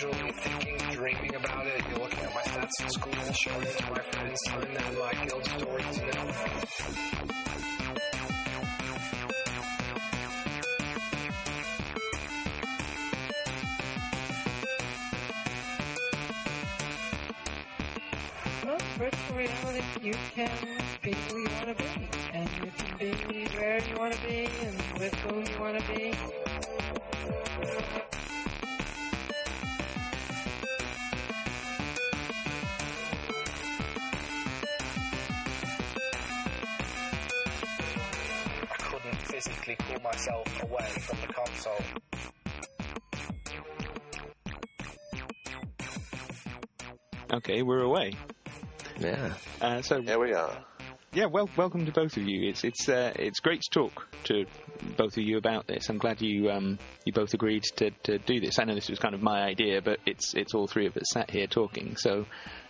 casually thinking, dreaming about it. You're looking at my stats in school, showing it to my friends, telling them my guild stories, you know. Well, virtual reality, you can be who you want to be, and you can be where you want to be, and with whom you want to be. I couldn't physically pull myself away from the console. Okay, we're away. Yeah. So Here we are. yeah, welcome to both of you. It's great to talk to both of you about this. I'm glad you both agreed to do this. I know this was kind of my idea, but it's all three of us sat here talking. So,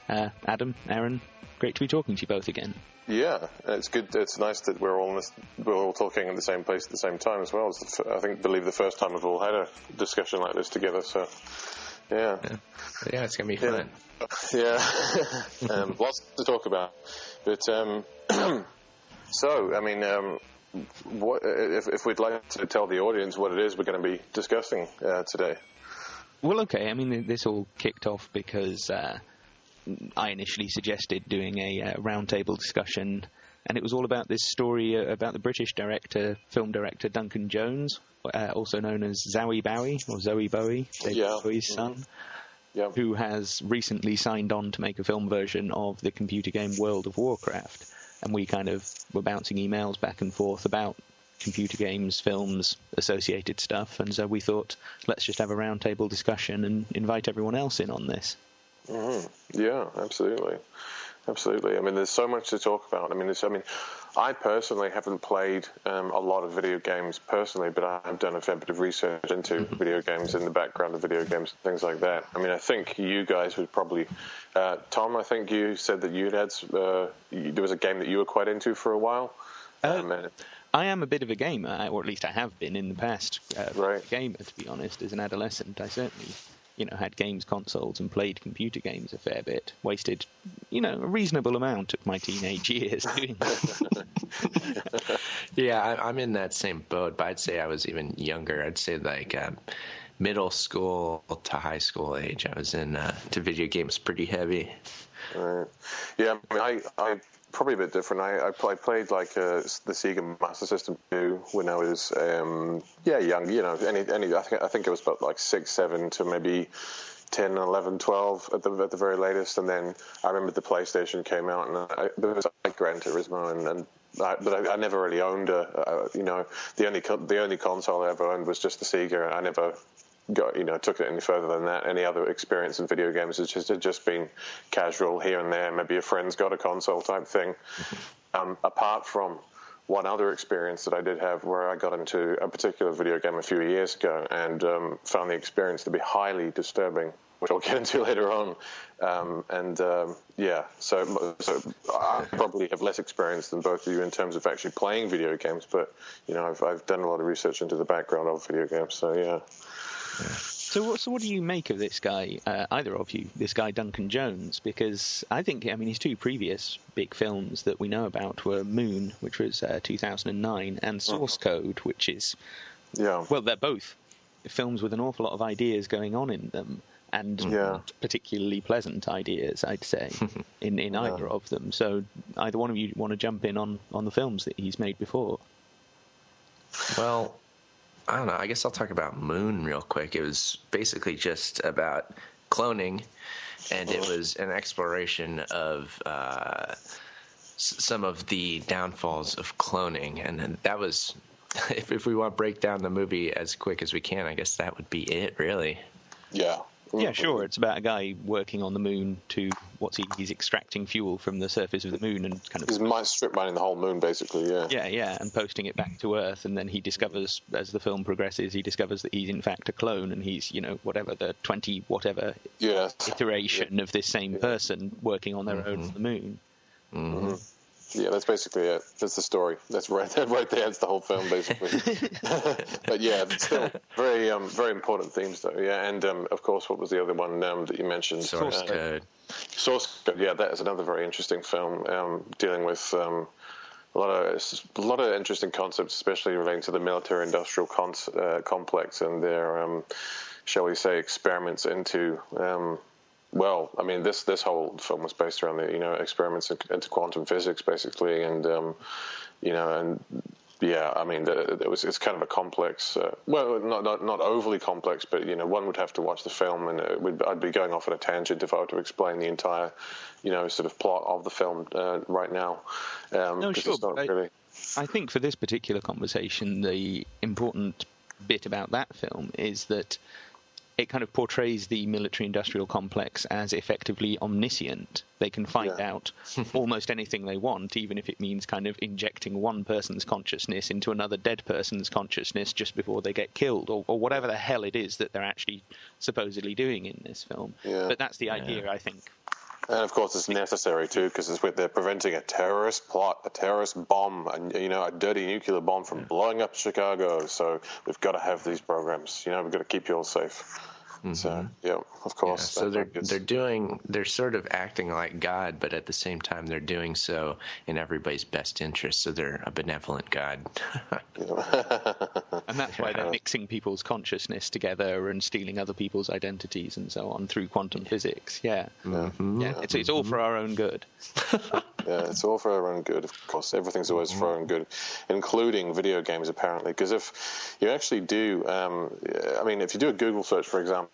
Adam, Aaron, great to be talking to you both again. Yeah, it's good. It's nice that we're all talking in the same place at the same time as well. It's believe the first time we've all had a discussion like this together. So, yeah, it's gonna be fun. Yeah, lots to talk about. But so, I mean, what if we'd like to tell the audience what it is we're going to be discussing today? Well, okay. I mean, this all kicked off because I initially suggested doing a roundtable discussion, and it was all about this story about the British film director Duncan Jones, also known as Zowie Bowie, or Zoe Bowie, David Bowie's son, who has recently signed on to make a film version of the computer game World of Warcraft. And we kind of were bouncing emails back and forth about computer games, films, associated stuff, and so we thought, let's just have a roundtable discussion and invite everyone else in on this. Mm-hmm. Yeah, absolutely. I mean, there's so much to talk about. I mean, I personally haven't played a lot of video games personally, but I've done a fair bit of research into video games, in the background of video games, things like that. I mean, I think you guys would probably... Tom, I think you said that there was a game that you were quite into for a while. I am a bit of a gamer, or at least I have been in the past. Right. Gamer, to be honest, as an adolescent. I certainly... had games consoles and played computer games a fair bit. Wasted, a reasonable amount of my teenage years doing that. Yeah, I'm in that same boat, but I'd say I was even younger. I'd say like middle school to high school age. I was into video games pretty heavy. Right. Yeah, I mean, I probably a bit different. I played like the Sega Master System 2 when I was young. I think it was about like 6, 7 to maybe 10, 11, 12 at the very latest. And then I remember the PlayStation came out, and there was like Gran Turismo, but I never really owned the only console I ever owned was just the Sega, and I never took it any further than that. Any other experience in video games has just been casual here and there. Maybe a friend's got a console type thing. Apart from one other experience that I did have, where I got into a particular video game a few years ago and found the experience to be highly disturbing, which I'll get into later on. So I probably have less experience than both of you in terms of actually playing video games, but I've done a lot of research into the background of video games. So yeah. So what do you make of this guy, either of you, this guy Duncan Jones? Because I think, his two previous big films that we know about were Moon, which was 2009, and Source Code, which is, well, they're both films with an awful lot of ideas going on in them, and not particularly pleasant ideas, I'd say, in either of them. So either one of you want to jump in on the films that he's made before? Well, I don't know. I guess I'll talk about Moon real quick. It was basically just about cloning, and it was an exploration of some of the downfalls of cloning. And that was, if we want to break down the movie as quick as we can, I guess that would be it, really. Yeah. Yeah, sure. It's about a guy working on the moon to he's extracting fuel from the surface of the moon and kind of he's strip mining the whole moon, basically. Yeah, and posting it back to Earth, and then he discovers, as the film progresses, that he's in fact a clone, and he's the 20 iteration of this same person working on their own on the moon. Mm-hmm. Yeah, that's basically it. That's the story. That's right there. It's the whole film, basically. But yeah, it's still very, very important themes, though. Yeah, and of course, what was the other one that you mentioned? Source Code. Source Code. Yeah, that is another very interesting film dealing with a lot of interesting concepts, especially relating to the military-industrial complex and their, shall we say, experiments into. Well, I mean, this whole film was based around the experiments into quantum physics, basically, and yeah, I mean, it's kind of a complex. Well, not overly complex, but one would have to watch the film, and I'd be going off on a tangent if I were to explain the entire, sort of plot of the film right now. No, sure. Really... I think for this particular conversation, the important bit about that film is that it kind of portrays the military-industrial complex as effectively omniscient. They can find out almost anything they want, even if it means kind of injecting one person's consciousness into another dead person's consciousness just before they get killed, or whatever the hell it is that they're actually supposedly doing in this film. Yeah. But that's the idea, I think. And of course, it's necessary too, because they're preventing a terrorist plot, a terrorist bomb, and a dirty nuclear bomb from blowing up Chicago. So we've got to have these programs. We've got to keep you all safe. Mm-hmm. So yeah, of course. Yeah, so they're sort of acting like God, but at the same time they're doing so in everybody's best interest. So they're a benevolent God. And that's why they're mixing people's consciousness together and stealing other people's identities and so on through quantum physics. Yeah, it's all for our own good. Yeah, it's all for our own good, of course. Everything's always for our own good, including video games, apparently. Because if you actually do, if you do a Google search, for example,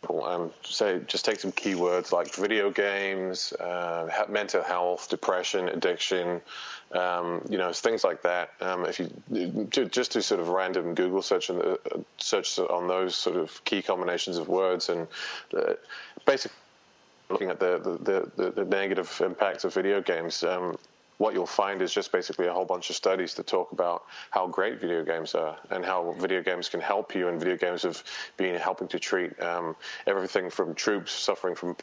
say just take some keywords like video games, mental health, depression, addiction, things like that. If you just do sort of random Google search and search on those sort of key combinations of words, and basically looking at the negative impacts of video games, what you'll find is just basically a whole bunch of studies that talk about how great video games are and how video games can help you, and video games have been helping to treat everything from troops suffering from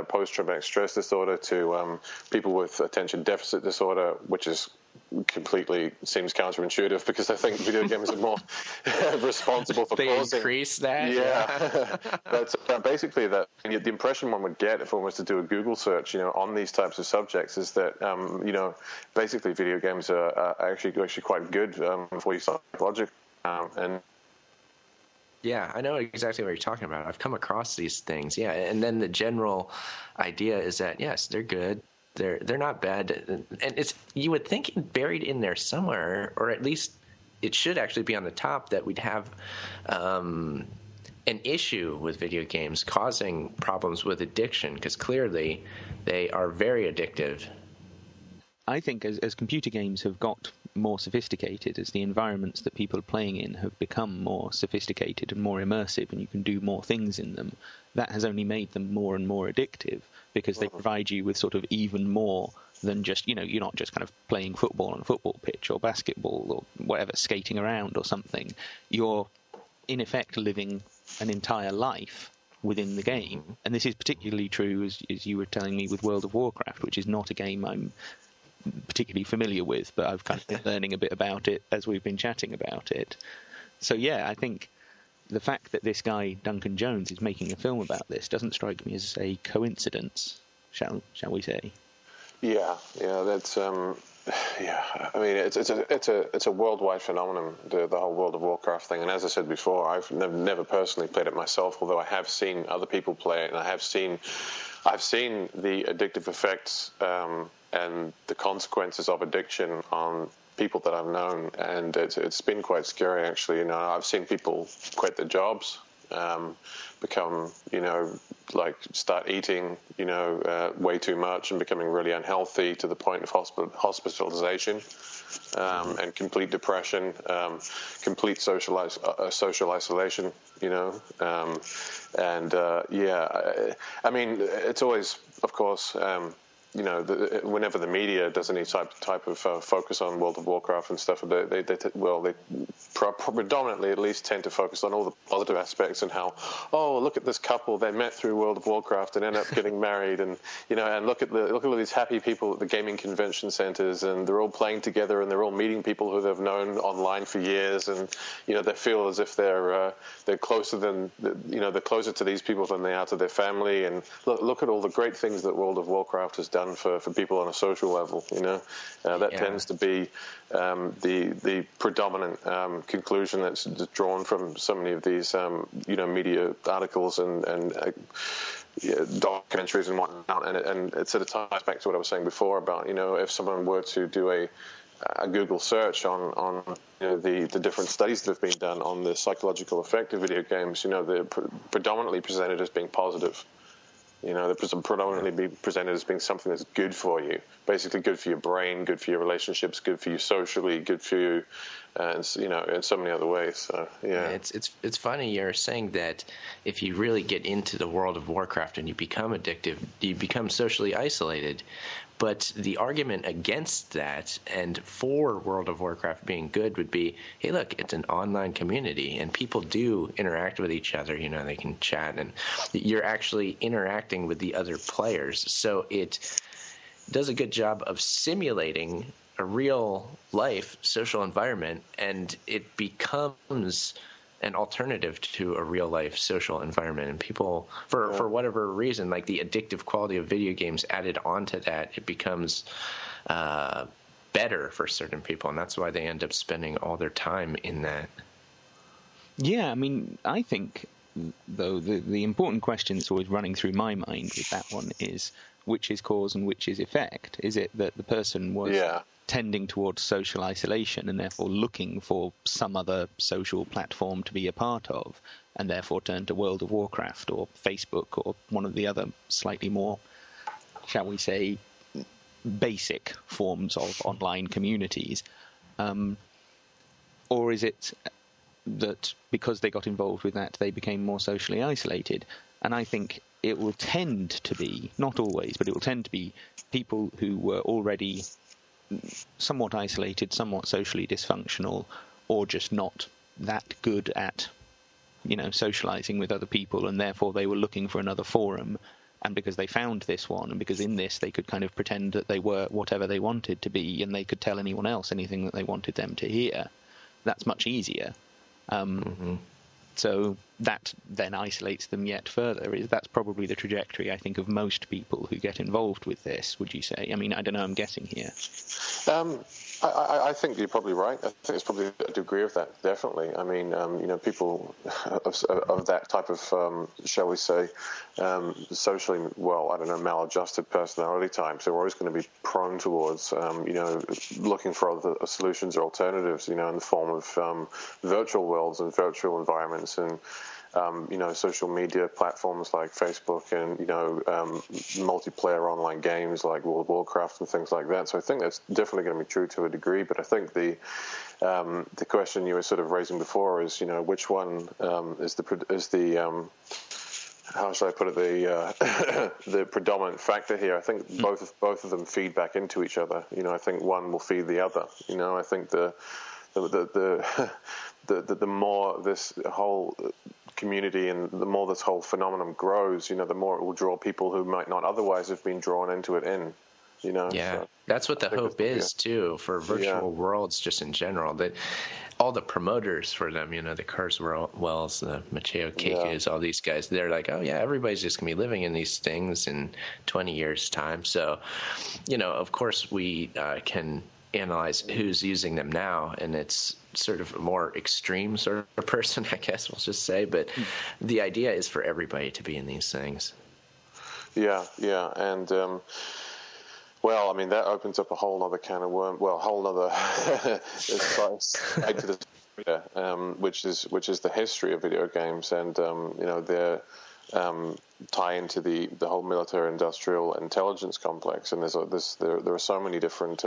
post-traumatic stress disorder to people with attention deficit disorder, which is completely seems counterintuitive because I think video games are more responsible for causing... increase that? Yeah. But basically the impression one would get if one was to do a Google search, on these types of subjects is that, basically video games are actually quite good for you psychologically. Yeah, I know exactly what you're talking about. I've come across these things. Yeah, and then the general idea is that, yes, they're good. They're not bad, and it's, you would think buried in there somewhere, or at least it should actually be on the top, that we'd have an issue with video games causing problems with addiction, because clearly they are very addictive. I think as computer games have got more sophisticated, as the environments that people are playing in have become more sophisticated and more immersive, and you can do more things in them, that has only made them more and more addictive, because they provide you with sort of even more than just, you're not just kind of playing football on a football pitch or basketball or whatever, skating around or something. You're, in effect, living an entire life within the game. And this is particularly true, as you were telling me, with World of Warcraft, which is not a game I'm particularly familiar with, but I've kind of been learning a bit about it as we've been chatting about it. So yeah, I think the fact that this guy Duncan Jones is making a film about this doesn't strike me as a coincidence, shall we say? Yeah, that's yeah. I mean, it's a worldwide phenomenon, the whole World of Warcraft thing. And as I said before, I've never personally played it myself, although I have seen other people play it, and I've seen the addictive effects and the consequences of addiction on people that I've known, and it's been quite scary, actually. I've seen people quit their jobs, become, start eating, way too much and becoming really unhealthy to the point of hospitalization, and complete depression, complete social isolation, I mean, it's always, of course, whenever the media does any type of focus on World of Warcraft and stuff, they predominantly at least tend to focus on all the positive aspects and how, oh, look at this couple, they met through World of Warcraft and ended up getting married, and and look at all these happy people at the gaming convention centers, and they're all playing together and they're all meeting people who they've known online for years, and they feel as if they're closer they're closer to these people than they are to their family, and look at all the great things that World of Warcraft has done for people on a social level. That tends to be the predominant conclusion that's drawn from so many of these media articles and documentaries and whatnot, and it sort of ties back to what I was saying before about if someone were to do a Google search on the different studies that have been done on the psychological effect of video games, they're predominantly presented as being positive. They're predominantly be presented as being something that's good for you, basically good for your brain, good for your relationships, good for you socially, good for you, in so many other ways. So, yeah. It's funny you're saying that if you really get into the World of Warcraft and you become addictive, you become socially isolated. But the argument against that and for World of Warcraft being good would be, hey, look, it's an online community and people do interact with each other. They can chat and you're actually interacting with the other players. So it does a good job of simulating a real life social environment, and it becomes an alternative to a real life social environment. And people, for whatever reason, like the addictive quality of video games added onto that, it becomes better for certain people, and that's why they end up spending all their time in that. Yeah, I mean, I think, though, the important question that's always running through my mind with that one is which is cause and which is effect. Is it that the person was tending towards social isolation and therefore looking for some other social platform to be a part of, and therefore turned to World of Warcraft or Facebook or one of the other slightly more, shall we say, basic forms of online communities? Or is it that because they got involved with that, they became more socially isolated? And I think it will tend to be, not always, but it will tend to be people who were already somewhat isolated, somewhat socially dysfunctional, or just not that good at, socializing with other people, and therefore they were looking for another forum. And because they found this one, and because in this they could kind of pretend that they were whatever they wanted to be, and they could tell anyone else anything that they wanted them to hear, that's much easier. So that then isolates them yet further. That's probably the trajectory, I think, of most people who get involved with this, would you say? I mean, I don't know, I'm guessing here. I think you're probably right. I think it's probably a degree of that, definitely. I mean, people of that type of, shall we say, socially, maladjusted personality types, they're always going to be prone towards, looking for other solutions or alternatives, in the form of virtual worlds and virtual environments, and social media platforms like Facebook, and multiplayer online games like World of Warcraft and things like that. So I think that's definitely going to be true to a degree. But I think the question you were sort of raising before is, which one is the how should I put it, the predominant factor here? I think both of them feed back into each other. I think one will feed the other. I think the more this whole community and the more this whole phenomenon grows, the more it will draw people who might not otherwise have been drawn into it in. So that's what the hope is too for virtual worlds, just in general. That all the promoters for them, the Carswells, the Matteo Kekus, all these guys, they're like, oh yeah, everybody's just gonna be living in these things in 20 years' time. So, of course we can analyze who's using them now, and it's sort of a more extreme sort of person, I guess we'll just say. But the idea is for everybody to be in these things. Yeah, and well, I mean, that opens up a whole other can of worms. Well, a whole other side to this, which is the history of video games, and tie into the whole military-industrial intelligence complex, and there are so many different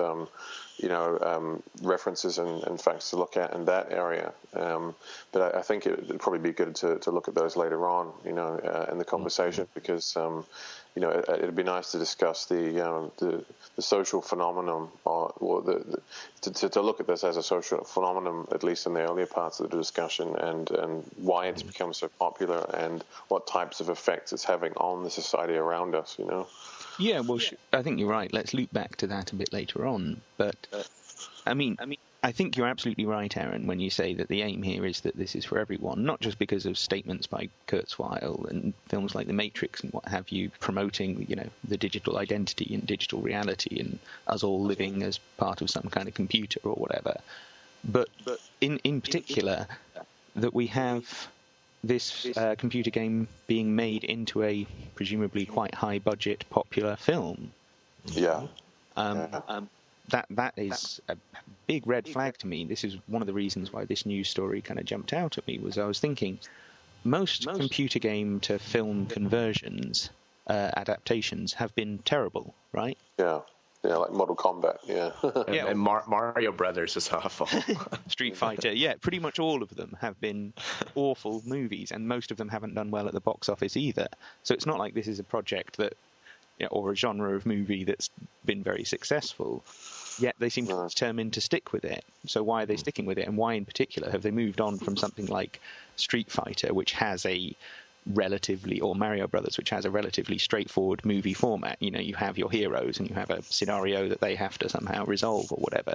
references and facts to look at in that area. But I think it would probably be good to look at those later on, in the conversation, because it'd be nice to discuss the social phenomenon, or to look at this as a social phenomenon, at least in the earlier parts of the discussion, and why it's become so popular, and what types of effects it's having on the society around us. Yeah, well, I think you're right. Let's loop back to that a bit later on. But I think you're absolutely right, Aaron, when you say that the aim here is that this is for everyone, not just because of statements by Kurzweil and films like The Matrix and what have you, promoting, the digital identity and digital reality and us all living as part of some kind of computer or whatever. But in particular, that we have this computer game being made into a presumably quite high-budget, popular film. Yeah. That is a big red flag to me. This is one of the reasons why this news story kind of jumped out at me, was I was thinking most computer game to film conversions, adaptations, have been terrible, right? Yeah. Yeah, like Mortal Kombat, yeah. And Mario Brothers is awful. Street Fighter, yeah, pretty much all of them have been awful movies, and most of them haven't done well at the box office either. So it's not like this is a project that, or a genre of movie that's been very successful, yet they seem determined to stick with it. So why are they sticking with it, and why in particular have they moved on from something like Street Fighter, which has a relatively, or Mario Brothers, which has a relatively straightforward movie format? You have your heroes and you have a scenario that they have to somehow resolve or whatever.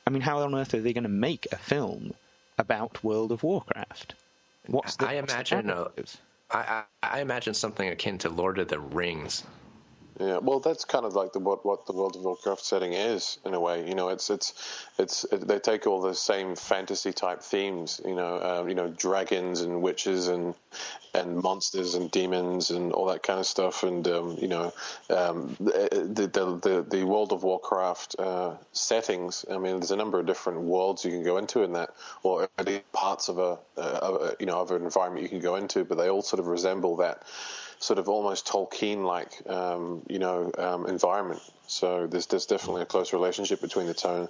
I mean, how on earth are they going to make a film about World of Warcraft? I imagine something akin to Lord of the Rings. Yeah, well, that's kind of like what the World of Warcraft setting is, in a way. They take all the same fantasy type themes, dragons and witches and monsters and demons and all that kind of stuff, and the World of Warcraft settings. I mean, there's a number of different worlds you can go into in that, or parts of of an environment you can go into, but they all sort of resemble that sort of almost Tolkien-like, environment. So there's definitely a close relationship between the two.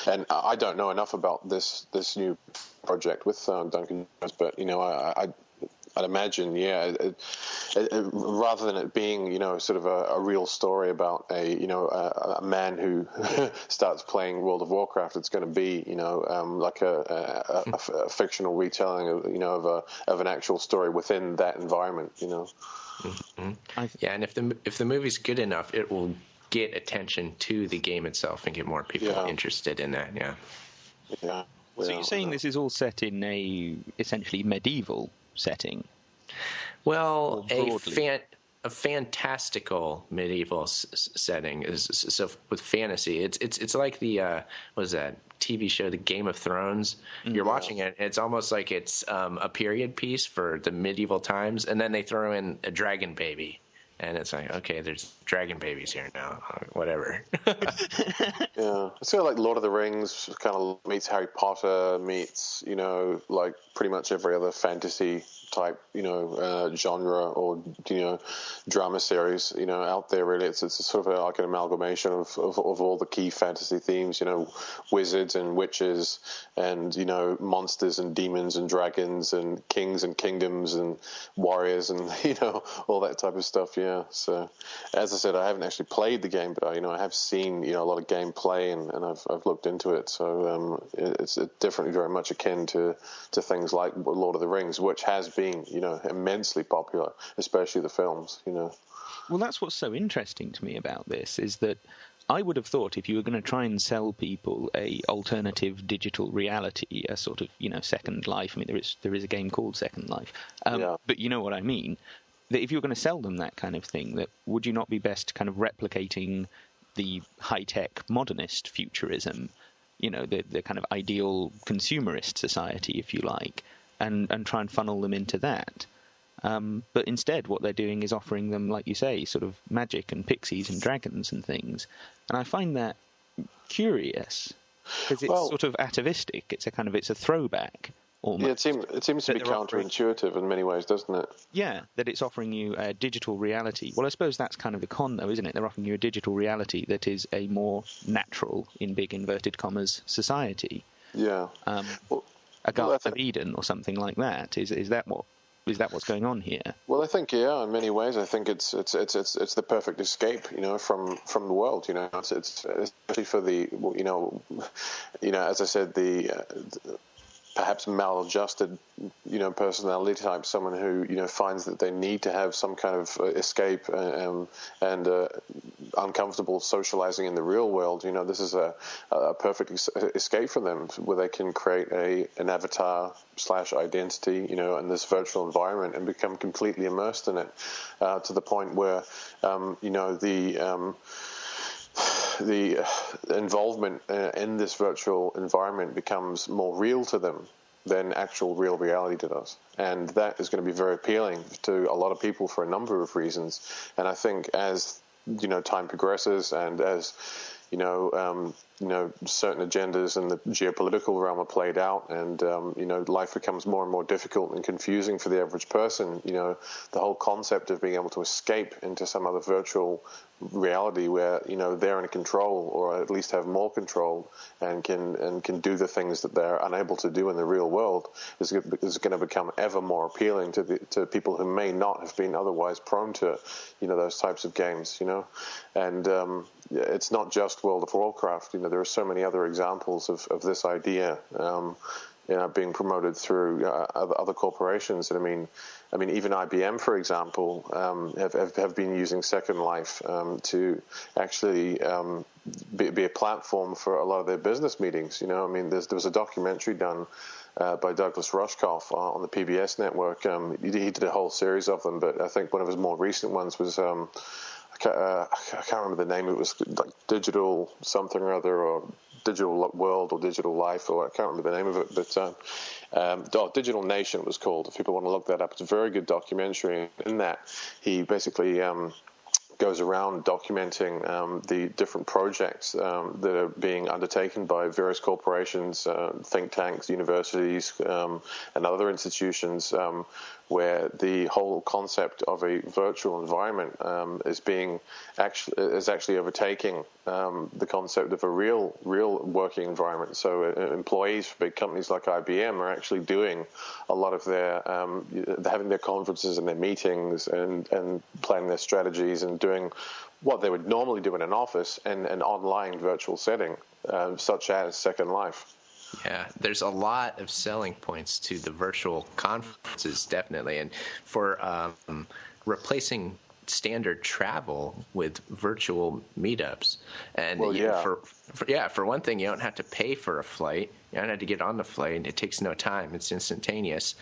And I don't know enough about this new project with Duncan Jones, but I'd imagine, rather than it being, sort of a real story about a man who starts playing World of Warcraft, it's going to be, like a fictional retelling of an actual story within that environment, Mm-hmm. Yeah, and if the movie's good enough, it will get attention to the game itself and get more people interested in that. Yeah. Yeah. So you're saying this is all set in a essentially medieval setting? Well, a fantastical medieval setting is so with fantasy. It's like the what is that TV show, The Game of Thrones? You're watching it. It's almost like it's a period piece for the medieval times, and then they throw in a dragon baby. And it's like, okay, there's dragon babies here now. Whatever. Yeah. It's sort of like Lord of the Rings kind of meets Harry Potter, meets, like pretty much every other fantasy type, genre or, drama series, out there really. It's sort of like an amalgamation of all the key fantasy themes, wizards and witches and, monsters and demons and dragons and kings and kingdoms and warriors and, all that type of stuff. Yeah. So as I said, I haven't actually played the game, but I have seen, a lot of gameplay and I've looked into it. So it's definitely very much akin to things like Lord of the Rings, which has been, immensely popular, especially the films, Well, that's what's so interesting to me about this, is that I would have thought if you were going to try and sell people a alternative digital reality, a sort of, Second Life. I mean, there is a game called Second Life, but you know what I mean. That if you're going to sell them that kind of thing, that would you not be best kind of replicating the high-tech modernist futurism, the kind of ideal consumerist society, if you like, and try and funnel them into that. But instead, what they're doing is offering them, like you say, sort of magic and pixies and dragons and things. And I find that curious, because it's sort of atavistic. It's a throwback. almost. Yeah, it seems to be counterintuitive in many ways, doesn't it? Yeah, that it's offering you a digital reality. Well, I suppose that's kind of the con, though, isn't it? They're offering you a digital reality that is a more natural, in big inverted commas, society. Yeah. A Garden of Eden or something like that. Is that what's going on here? Well, I think in many ways, I think it's the perfect escape, from the world. It's especially for the as I said, the perhaps maladjusted, personality type, someone who, finds that they need to have some kind of escape and uncomfortable socializing in the real world. This is a perfect escape for them, where they can create an avatar / identity, in this virtual environment and become completely immersed in it, to the point where, the involvement in this virtual environment becomes more real to them than actual real reality does. And that is going to be very appealing to a lot of people for a number of reasons. And I think as, time progresses and as, certain agendas in the geopolitical realm are played out and, life becomes more and more difficult and confusing for the average person, the whole concept of being able to escape into some other virtual reality where, they're in control or at least have more control and can do the things that they're unable to do in the real world is going to become ever more appealing to people who may not have been otherwise prone to, those types of games, and it's not just World of Warcraft. There are so many other examples of this idea, being promoted through other corporations. And I mean, even IBM, for example, have been using Second Life to actually be a platform for a lot of their business meetings. There was a documentary done by Douglas Rushkoff on the PBS network. He did a whole series of them, but I think one of his more recent ones was I can't remember the name. It was like Digital something or other, or Digital World or Digital Life, or I can't remember the name of it, but Digital Nation it was called, if people want to look that up. It's a very good documentary. In that, he basically goes around documenting the different projects that are being undertaken by various corporations, think tanks, universities, and other institutions, where the whole concept of a virtual environment is actually overtaking the concept of a real working environment. So employees for big companies like IBM are actually doing a lot of their having their conferences and their meetings and planning their strategies and doing what they would normally do in an office in an online virtual setting, such as Second Life. Yeah, there's a lot of selling points to the virtual conferences, definitely. And for replacing standard travel with virtual meetups. And for one thing, you don't have to pay for a flight. You don't have to get on the flight, and it takes no time. It's instantaneous.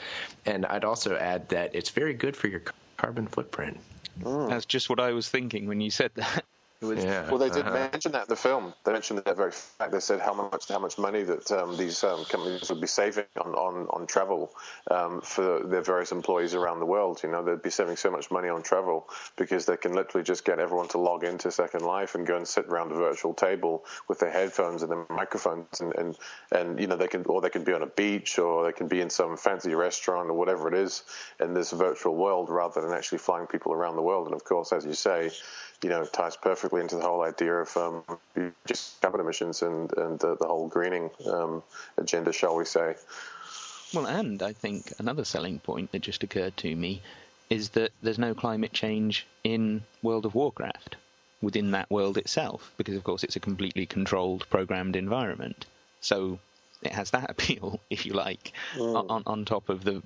And I'd also add that it's very good for your carbon footprint. That's just what I was thinking when you said that. Well, they did mention that in the film. They mentioned that very fact. They said how much money that these companies would be saving on travel for their various employees around the world. They'd be saving so much money on travel because they can literally just get everyone to log into Second Life and go and sit around a virtual table with their headphones and their microphones, and they can be on a beach, or they can be in some fancy restaurant or whatever it is in this virtual world, rather than actually flying people around the world. And of course, as you say, it ties perfectly into the whole idea of just carbon emissions and the whole greening agenda, shall we say. Well, and I think another selling point that just occurred to me is that there's no climate change in World of Warcraft within that world itself, because, of course, it's a completely controlled, programmed environment. So it has that appeal, if you like, on top of the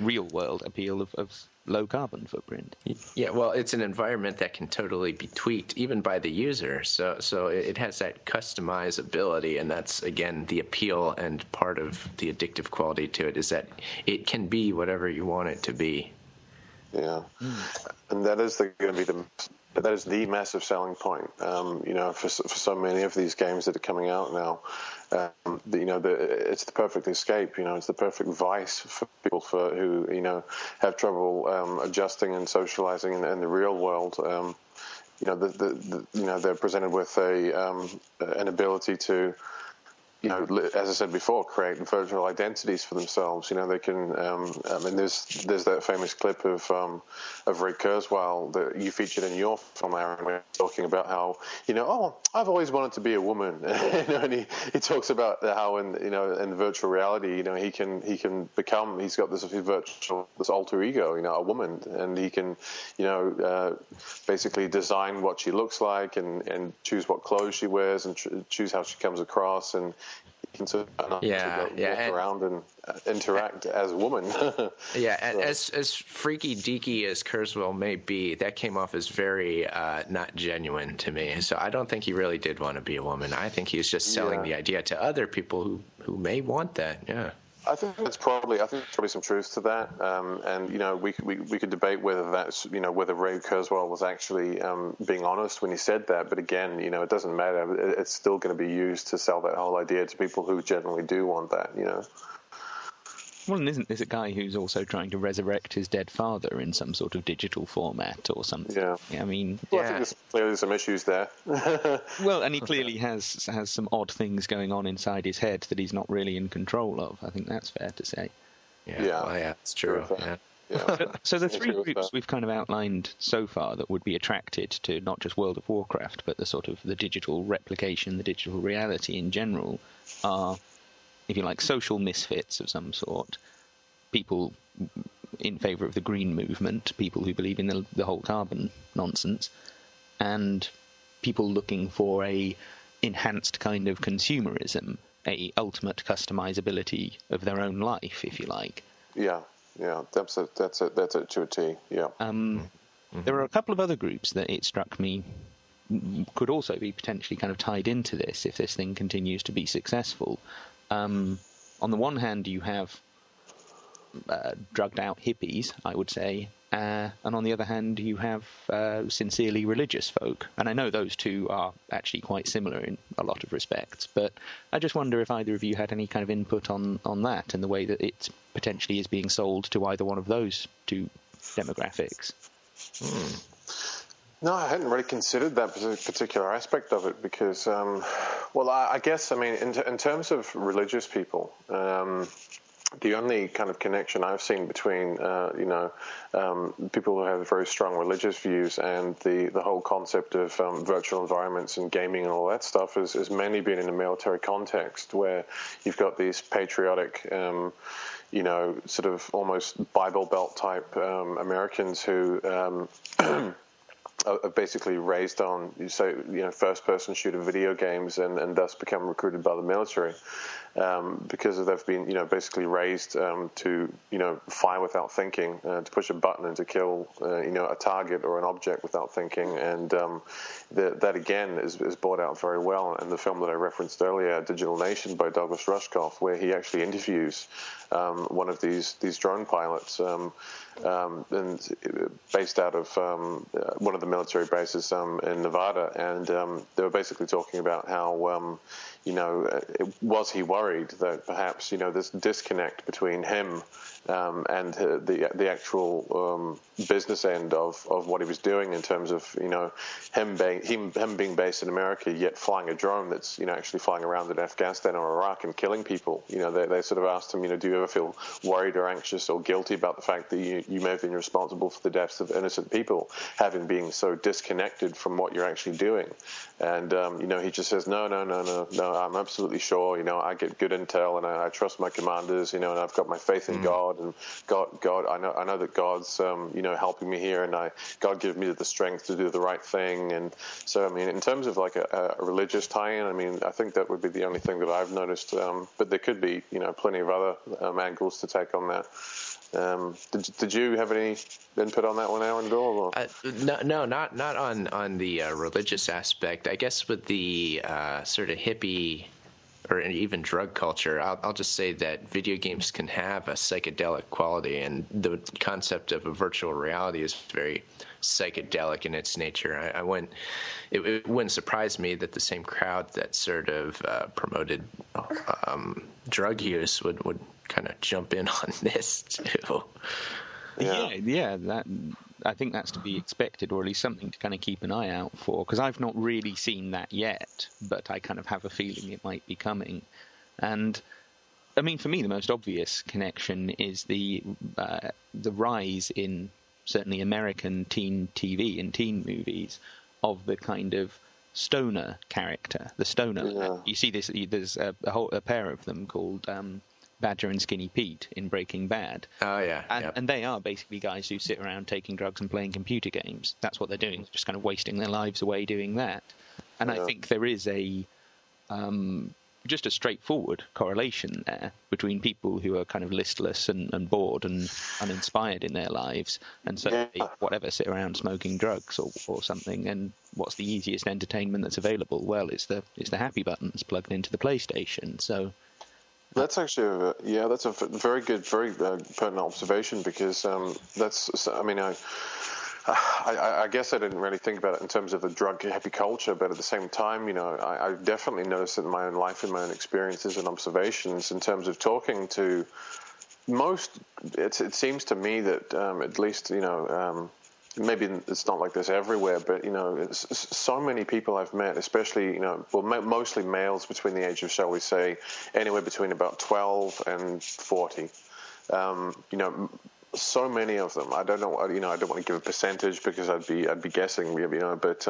real world appeal of low carbon footprint. Yeah, well, it's an environment that can totally be tweaked even by the user. So it has that customizability, and that's, again, the appeal and part of the addictive quality to it, is that it can be whatever you want it to be. Yeah, and that is going to be the massive selling point, for so many of these games that are coming out now. It's the perfect escape. It's the perfect vice for people who have trouble adjusting and socializing in the real world. They're presented with an ability to as I said before, create virtual identities for themselves. They can. There's that famous clip of Ray Kurzweil that you featured in your film, Aaron, where he's talking about how I've always wanted to be a woman, and he talks about how in virtual reality, he can become. He's got this alter ego, a woman, and he can, basically design what she looks like and choose what clothes she wears and choose how she comes across, and you can sort of walk around and interact as a woman. And as freaky deaky as Kurzweil may be, that came off as very not genuine to me. So I don't think he really did want to be a woman. I think he was just selling the idea to other people who may want that. Yeah. I think there's probably some truth to that, and we could debate whether that's whether Ray Kurzweil was actually being honest when he said that. But again, it doesn't matter. It's still going to be used to sell that whole idea to people who generally do want that. Well, and isn't this a guy who's also trying to resurrect his dead father in some sort of digital format or something? Yeah. I mean... Well, I think there's clearly some issues there. Well, and he clearly has some odd things going on inside his head that he's not really in control of. I think that's fair to say. Yeah, it's true. So the three groups we've kind of outlined so far that would be attracted to not just World of Warcraft, but the sort of the digital replication, the digital reality in general, are... if you like, social misfits of some sort, people in favour of the green movement, people who believe in the whole carbon nonsense, and people looking for a enhanced kind of consumerism, a ultimate customizability of their own life, if you like. Yeah, that's it to a T. Yeah. There are a couple of other groups that it struck me could also be potentially kind of tied into this if this thing continues to be successful. On the one hand, you have drugged-out hippies, I would say, and on the other hand, you have sincerely religious folk. And I know those two are actually quite similar in a lot of respects, but I just wonder if either of you had any kind of input on that and the way that it potentially is being sold to either one of those two demographics. No, I hadn't really considered that particular aspect of it because, I guess, in terms of religious people, the only kind of connection I've seen between, people who have very strong religious views and the whole concept of virtual environments and gaming and all that stuff is mainly been in a military context where you've got these patriotic, sort of almost Bible Belt type Americans who are basically raised on, first-person shooter video games and thus become recruited by the military because they've been, basically raised to, fire without thinking, to push a button and to kill, a target or an object without thinking. And that, again, is brought out very well in the film that I referenced earlier, Digital Nation by Douglas Rushkoff, where he actually interviews one of these drone pilots and based out of one of the military bases in Nevada, and they were basically talking about how was he worried that perhaps this disconnect between him and the actual business end of what he was doing in terms of him being based in America yet flying a drone that's actually flying around in Afghanistan or Iraq and killing people. They sort of asked him, do you ever feel worried or anxious or guilty about the fact that you may have been responsible for the deaths of innocent people, having been so disconnected from what you're actually doing? And he just says no, I'm absolutely sure. I get good intel and I trust my commanders. And I've got my faith in God, and God. I know that God's helping me here, and God gives me the strength to do the right thing. And so in terms of like a religious tie-in, I think that would be the only thing that I've noticed. But there could be plenty of other angles to take on that. Did you have any input on that one, Aaron Bill? No, not on the religious aspect. I guess with the sort of hippie or even drug culture, I'll just say that video games can have a psychedelic quality, and the concept of a virtual reality is very psychedelic in its nature. It wouldn't surprise me that the same crowd that sort of promoted drug use would kind of jump in on this too. Yeah, that I think that's to be expected, or at least something to kind of keep an eye out for, because I've not really seen that yet, but I kind of have a feeling it might be coming. And I mean, for me, the most obvious connection is the rise in certainly American teen TV and teen movies of the kind of stoner character, the stoner. Yeah. You see this. There's a pair of them called Badger and Skinny Pete in Breaking Bad. Oh yeah, and they are basically guys who sit around taking drugs and playing computer games. That's what they're doing, just kind of wasting their lives away doing that. And I think there is just a straightforward correlation there between people who are kind of listless and bored and uninspired in their lives, and so they, whatever, sit around smoking drugs or something. And what's the easiest entertainment that's available? Well, it's the happy buttons plugged into the PlayStation. So that's actually that's a very good, very pertinent observation, because that's, I mean, I guess I didn't really think about it in terms of the drug-happy culture, but at the same time, you know, I definitely noticed it in my own life, in my own experiences and observations, in terms of talking to most. It seems to me that at least, you know, maybe it's not like this everywhere, but, you know, so many people I've met, especially, you know, well, mostly males between the age of, shall we say, anywhere between about 12 and 40. You know, so many of them. I don't know. You know, I don't want to give a percentage because I'd be guessing. You know, but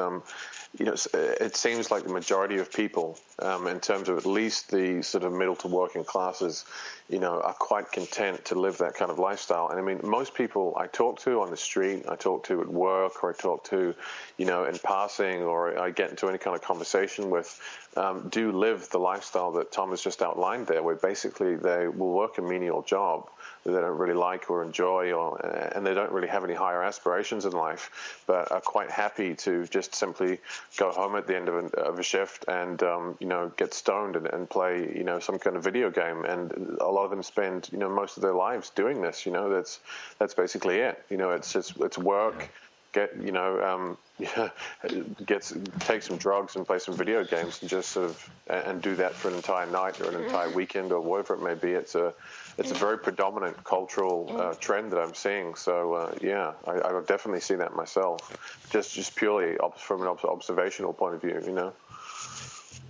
you know, it seems like the majority of people, in terms of at least the sort of middle to working classes, you know, are quite content to live that kind of lifestyle. And I mean, most people I talk to on the street, I talk to at work, or I talk to, you know, in passing, or I get into any kind of conversation with, do live the lifestyle that Tom has just outlined there, where basically they will work a menial job that they don't really like or enjoy, and they don't really have any higher aspirations in life, but are quite happy to just simply go home at the end of a shift and you know, get stoned and play, you know, some kind of video game. And a lot of them spend, you know, most of their lives doing this. You know, that's basically it. You know, it's work. Get, you know, take some drugs and play some video games and just sort of and do that for an entire night or an entire weekend or whatever it may be. It's a very predominant cultural trend that I'm seeing. So yeah, I definitely see that myself, just purely from an observational point of view. You know.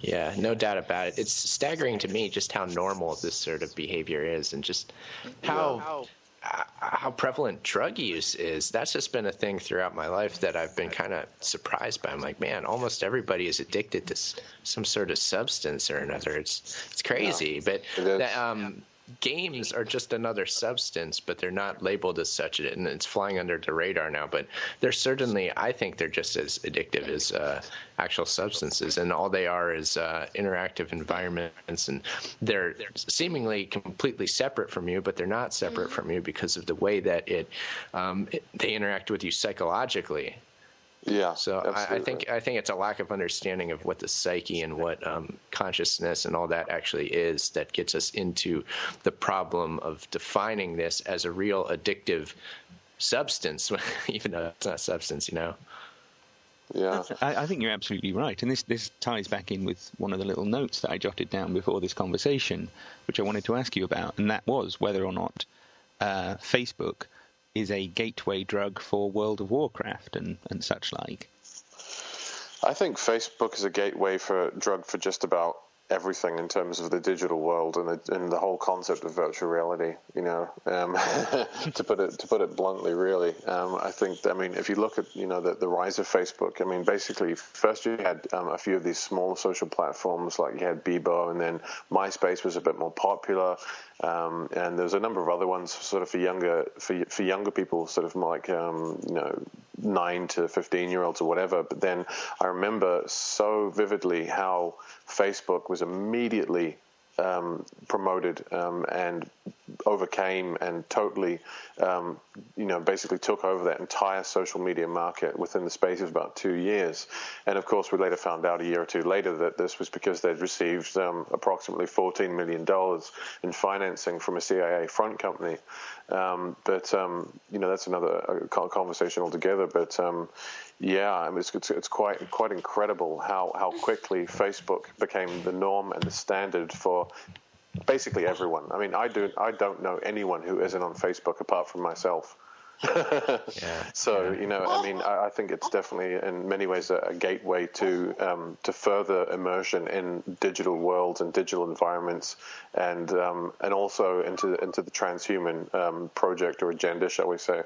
Yeah, no doubt about it. It's staggering to me just how normal this sort of behavior is, and just how prevalent drug use is. That's just been a thing throughout my life that I've been kind of surprised by. I'm like, man, almost everybody is addicted to some sort of substance or another. It's crazy, but games are just another substance, but they're not labeled as such, and it's flying under the radar now. But they're certainly, I think they're just as addictive as actual substances, and all they are is interactive environments, and they're seemingly completely separate from you, but they're not separate from you because of the way that they interact with you psychologically. Yeah. So I think it's a lack of understanding of what the psyche and what consciousness and all that actually is that gets us into the problem of defining this as a real addictive substance, even though it's not substance, you know. Yeah. I think you're absolutely right. And this ties back in with one of the little notes that I jotted down before this conversation, which I wanted to ask you about, and that was whether or not Facebook is a gateway drug for World of Warcraft and such like. I think Facebook is a gateway drug for just about everything in terms of the digital world and the whole concept of virtual reality. You know, to put it bluntly, really. I think. I mean, if you look at, you know, the rise of Facebook. I mean, basically, first you had a few of these smaller social platforms, like you had Bebo, and then MySpace was a bit more popular. And there's a number of other ones sort of for younger people, sort of more like, you know, 9 to 15-year-olds or whatever. But then I remember so vividly how Facebook was immediately promoted and overcame and totally, you know, basically took over that entire social media market within the space of about 2 years. And of course, we later found out a year or two later that this was because they'd received approximately $14 million in financing from a CIA front company. But you know, that's another conversation altogether. But yeah, I mean, it's quite incredible how quickly Facebook became the norm and the standard for basically everyone. I mean, I don't know anyone who isn't on Facebook apart from myself. So, I mean, I think it's definitely in many ways a gateway to further immersion in digital worlds and digital environments, and also into the transhuman project or agenda, shall we say.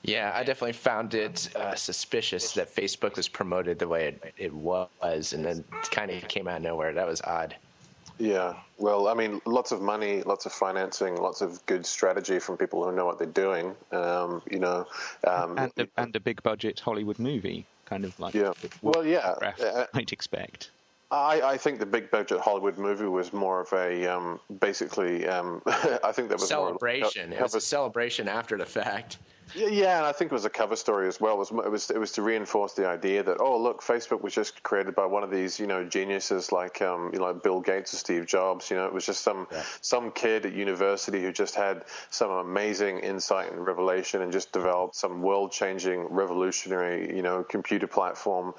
Yeah, I definitely found it suspicious that Facebook was promoted the way it was, and then it kind of came out of nowhere. That was odd. Yeah, well, I mean, lots of money, lots of financing, lots of good strategy from people who know what they're doing. And a big budget Hollywood movie, kind of like I'd expect. I think the big budget Hollywood movie was more of a basically. I think that was celebration. More it was a celebration after the fact. Yeah, and I think it was a cover story as well. It was to reinforce the idea that, oh, look, Facebook was just created by one of these geniuses like Bill Gates or Steve Jobs. It was just some kid at university who just had some amazing insight and revelation and just developed some world-changing, revolutionary computer platform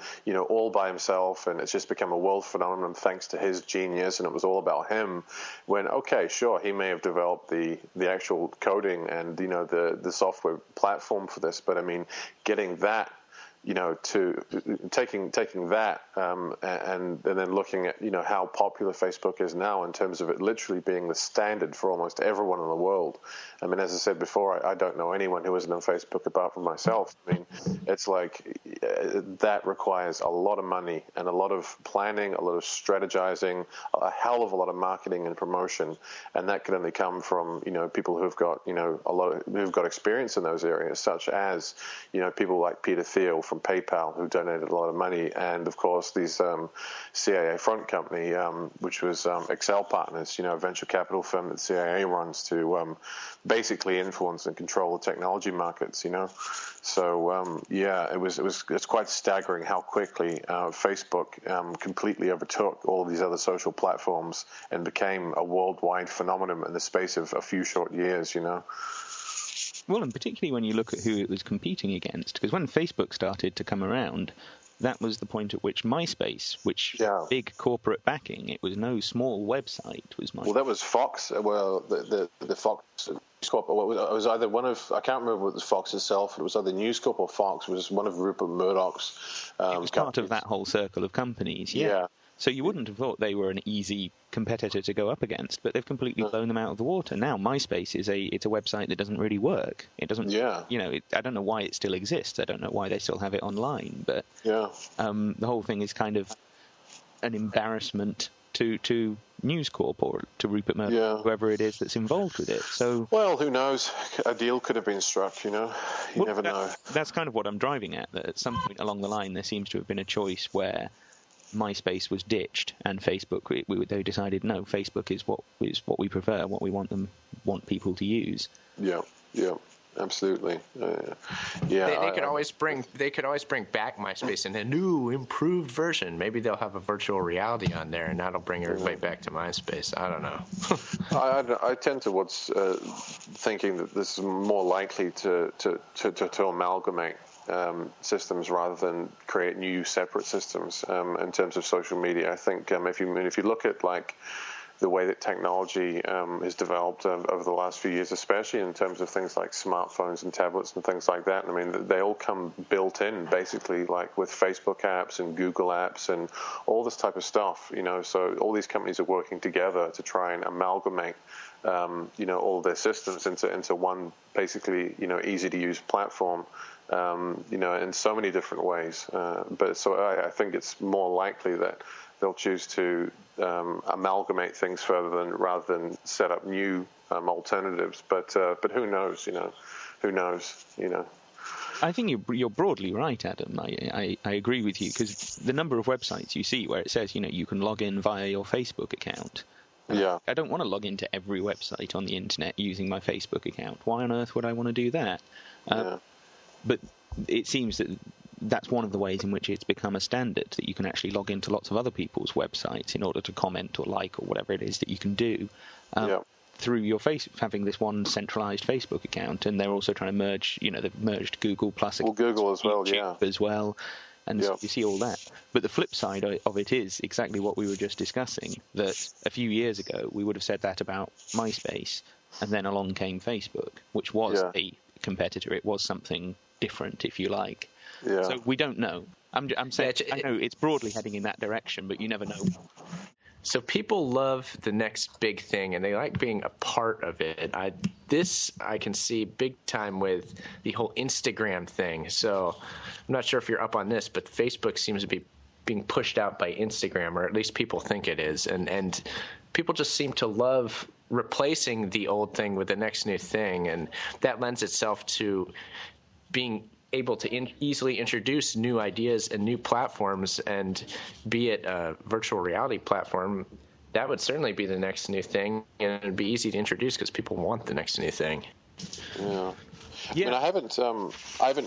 all by himself, and it's just become a world phenomenon thanks to his genius, and it was all about him. When okay, sure, he may have developed the actual coding and the software platform for this, but I mean, getting that, to taking that and then looking at how popular Facebook is now in terms of it literally being the standard for almost everyone in the world. I mean, as I said before, I don't know anyone who isn't on Facebook apart from myself. I mean, it's like that requires a lot of money and a lot of planning, a lot of strategizing, a hell of a lot of marketing and promotion, and that can only come from people who've got who've got experience in those areas, such as people like Peter Thiel from PayPal, who donated a lot of money, and of course these CIA front company, which was Excel Partners, a venture capital firm that CIA runs to basically influence and control the technology markets. So it's quite staggering how quickly Facebook completely overtook all of these other social platforms and became a worldwide phenomenon in the space of a few short years. Well, and particularly when you look at who it was competing against, because when Facebook started to come around, that was the point at which MySpace, big corporate backing, it was no small website, was MySpace. Well, that was Fox. Well, the Fox Corp. It was either one of, I can't remember what it was Fox itself. It was either News Corp or Fox. It was one of Rupert Murdoch's. It was part of that whole circle of companies. Yeah. So you wouldn't have thought they were an easy competitor to go up against, but they've completely blown them out of the water. Now MySpace is a website that doesn't really work. It doesn't. Yeah. I don't know why it still exists. I don't know why they still have it online. But the whole thing is kind of an embarrassment to News Corp or to Rupert Murdoch, whoever it is that's involved with it. So well, who knows? A deal could have been struck. You never know. That's kind of what I'm driving at. That at some point along the line, there seems to have been a choice where MySpace was ditched, and Facebook. They decided no, Facebook is what we prefer, what we want people to use. Yeah, absolutely. They could always bring back MySpace in a new, improved version. Maybe they'll have a virtual reality on there, and that'll bring everybody back to MySpace. I don't know. I tend towards thinking that this is more likely to amalgamate systems rather than create new separate systems in terms of social media. I think if you look at like the way that technology has developed over the last few years, especially in terms of things like smartphones and tablets and things like that. I mean, they all come built in basically, like with Facebook apps and Google apps and all this type of stuff. So all these companies are working together to try and amalgamate all of their systems into one basically easy to use platform. In so many different ways. But I think it's more likely that they'll choose to amalgamate things rather than set up new alternatives. But who knows? Who knows? I think you're broadly right, Adam. I agree with you, because the number of websites you see where it says you can log in via your Facebook account. I don't want to log into every website on the internet using my Facebook account. Why on earth would I want to do that? But it seems that that's one of the ways in which it's become a standard, that you can actually log into lots of other people's websites in order to comment or like or whatever it is that you can do through your having this one centralized Facebook account. And they're also trying to merge, they've merged Google plus Google as well, as well. And so you see all that. But the flip side of it is exactly what we were just discussing, that a few years ago we would have said that about MySpace, and then along came Facebook, which was a competitor. It was something different, if you like. Yeah. So we don't know. I'm saying, I know it's broadly heading in that direction, but you never know. So people love the next big thing, and they like being a part of it. I can see big time with the whole Instagram thing. So I'm not sure if you're up on this, but Facebook seems to be being pushed out by Instagram, or at least people think it is. And people just seem to love replacing the old thing with the next new thing, and that lends itself to being able to easily introduce new ideas and new platforms, and be it a virtual reality platform, that would certainly be the next new thing, and it would be easy to introduce because people want the next new thing. Yeah. Yeah. I mean,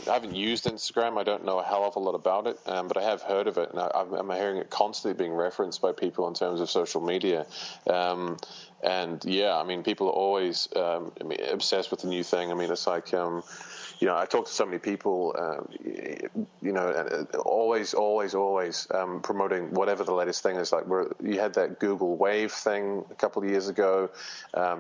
I haven't used Instagram. I don't know a hell of a lot about it, but I have heard of it, and I'm hearing it constantly being referenced by people in terms of social media. And yeah, I mean, people are always obsessed with the new thing. I mean, it's like, I talk to so many people, always promoting whatever the latest thing is. Like, you had that Google Wave thing a couple of years ago.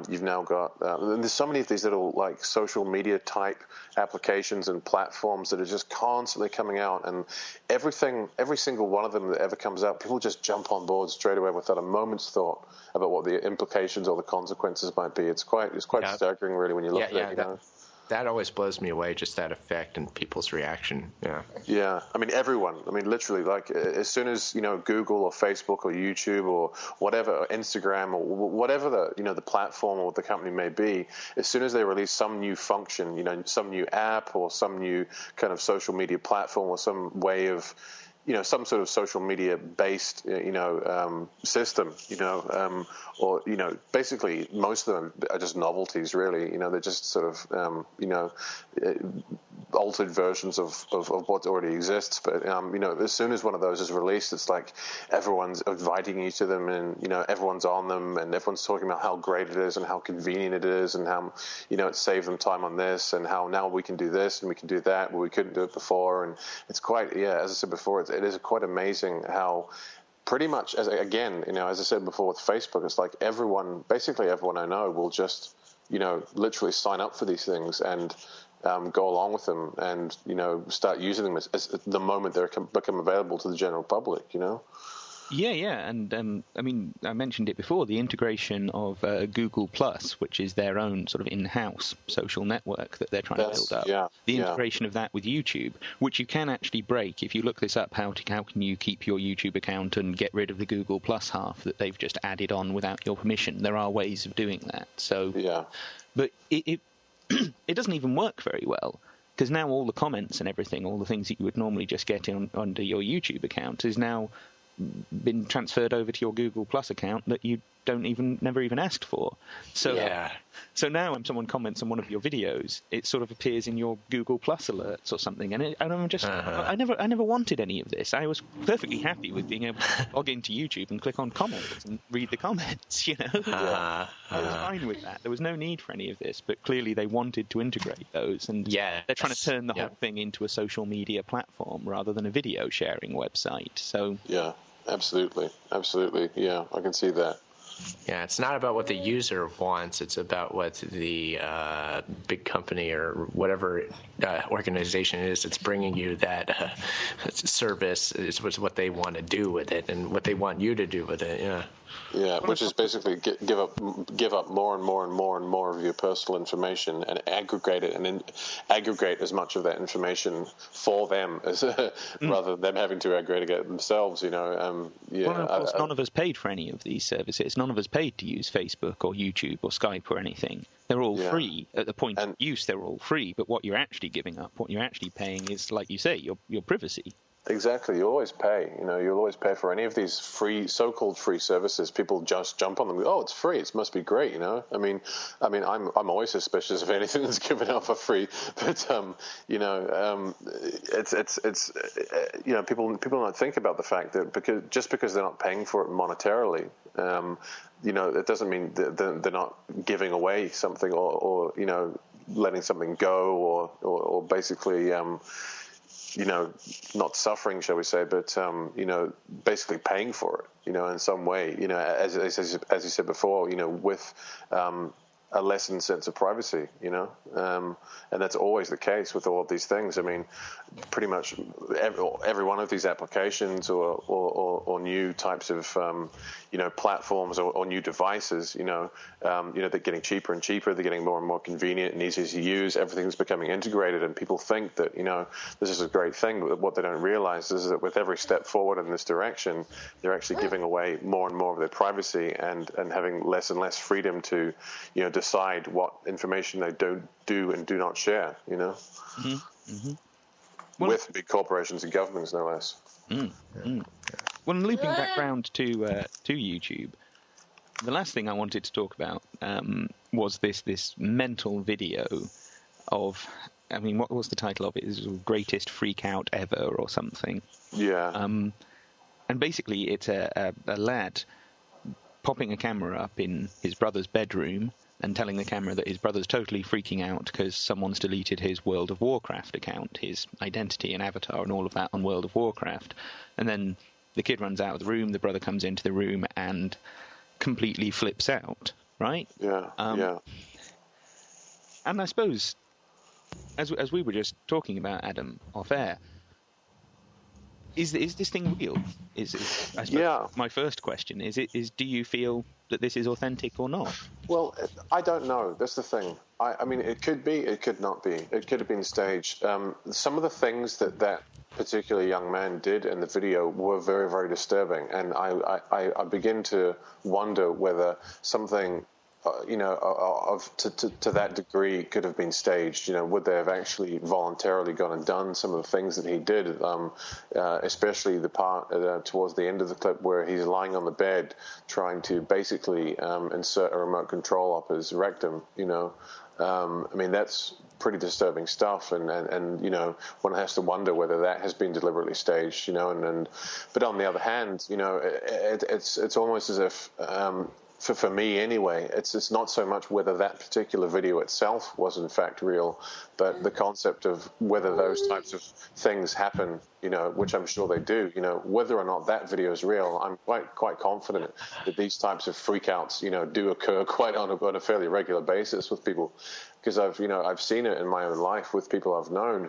You've now got there's so many of these little like social media type applications and platforms that are just constantly coming out, and every single one of them that ever comes out, people just jump on board straight away without a moment's thought about what the implications or the consequences might be. It's quite staggering, really, when you look at it. That always blows me away, just that effect and people's reaction. Yeah. I mean, everyone. I mean, literally, like, as soon as, Google or Facebook or YouTube or whatever, or Instagram or whatever the platform or the company may be, as soon as they release some new function, some new app or some new kind of social media platform or some way of, some sort of social media based, system, or, basically most of them are just novelties, really. They're just sort of, altered versions of what already exists. But, as soon as one of those is released, it's like everyone's inviting you to them, and, everyone's on them, and everyone's talking about how great it is and how convenient it is, and how, it saved them time on this, and how now we can do this and we can do that, but we couldn't do it before. And it's quite, as I said before, it is quite amazing how pretty much, as I said before with Facebook, it's like basically everyone I know will just, literally sign up for these things and go along with them and, start using them as the moment they become available to the general public, Yeah, and I mean, I mentioned it before, the integration of Google Plus, which is their own sort of in-house social network that they're trying to build up. Yeah, the integration of that with YouTube, which you can actually break. If you look this up, how can you keep your YouTube account and get rid of the Google Plus half that they've just added on without your permission? There are ways of doing that. So, yeah. But it it doesn't even work very well, because now all the comments and everything, all the things that you would normally just get under your YouTube account is now been transferred over to your Google Plus account that you never even asked for. So now when someone comments on one of your videos, it sort of appears in your Google Plus alerts or something, and I'm just I never wanted any of this. I was perfectly happy with being able to log into YouTube and click on comments and read the comments. I was fine with that. There was no need for any of this, but clearly they wanted to integrate those, and they're trying to turn the whole thing into a social media platform rather than a video sharing website. So absolutely, yeah, I can see that. Yeah, it's not about what the user wants. It's about what the big company or whatever organization it is that's bringing you that service is what they want to do with it and what they want you to do with it. Yeah, which is basically give up more and more and more and more of your personal information and aggregate it, and then aggregate as much of that information for them as rather than them having to aggregate it themselves. Well, of course, none of us paid for any of these services. None of us paid to use Facebook or YouTube or Skype or anything. They're all free at the point of use. They're all free, but what you're actually giving up, what you're actually paying, is, like you say, your privacy. Exactly. You always pay. You'll always pay for any of these so-called free services. People just jump on them. Oh, it's free. It must be great. I mean, I'm always suspicious of anything that's given out for free. But it's people don't think about the fact that because they're not paying for it monetarily, it doesn't mean that they're not giving away something or letting something go or basically. Not suffering, shall we say, but, basically paying for it, in some way, as you said before, with a lessened sense of privacy, you know, and that's always the case with all of these things. I mean, pretty much every one of these applications or new types of platforms or new devices, they're getting cheaper and cheaper. They're getting more and more convenient and easier to use. Everything's becoming integrated, and people think that this is a great thing. But what they don't realize is that with every step forward in this direction, they're actually giving away more and more of their privacy and having less and less freedom to decide what information they do and do not share. Mm-hmm. Mm-hmm. With big corporations and governments, no less. Well, looping back round to YouTube, the last thing I wanted to talk about was this mental video of, I mean, what was the title of it? It was Greatest Freak Out Ever or something. Yeah. And basically it's a lad popping a camera up in his brother's bedroom and telling the camera that his brother's totally freaking out because someone's deleted his World of Warcraft account, his identity and avatar and all of that on World of Warcraft. And then the kid runs out of the room, the brother comes into the room and completely flips out, right? Yeah, yeah. And I suppose, as we were just talking about, Adam, off air, is this thing real? I suppose my first question is do you feel that this is authentic or not? Well, I don't know. That's the thing. I mean, it could be, it could not be. It could have been staged. Some of the things that particular young man did in the video were very, very disturbing, and I begin to wonder whether something to that degree could have been staged. Would they have actually voluntarily gone and done some of the things that he did, especially the part towards the end of the clip where he's lying on the bed trying to basically insert a remote control up his rectum. I mean, that's pretty disturbing stuff, and one has to wonder whether that has been deliberately staged. But on the other hand, it's almost as if for me anyway, it's not so much whether that particular video itself was in fact real, but the concept of whether those types of things happen, which I'm sure they do, whether or not that video is real, I'm quite confident that these types of freakouts, do occur quite on a fairly regular basis with people. Because I've seen it in my own life with people I've known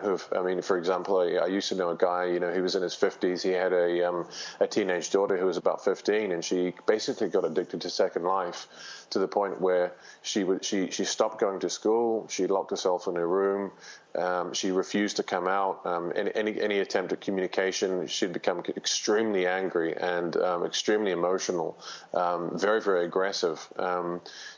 for example, I used to know a guy, he was in his 50s. He had a teenage daughter who was about 15, and she basically got addicted to Second Life to the point where she stopped going to school. She locked herself in her room. She refused to come out. Any attempt at communication, she'd become extremely angry and extremely emotional, very, very aggressive.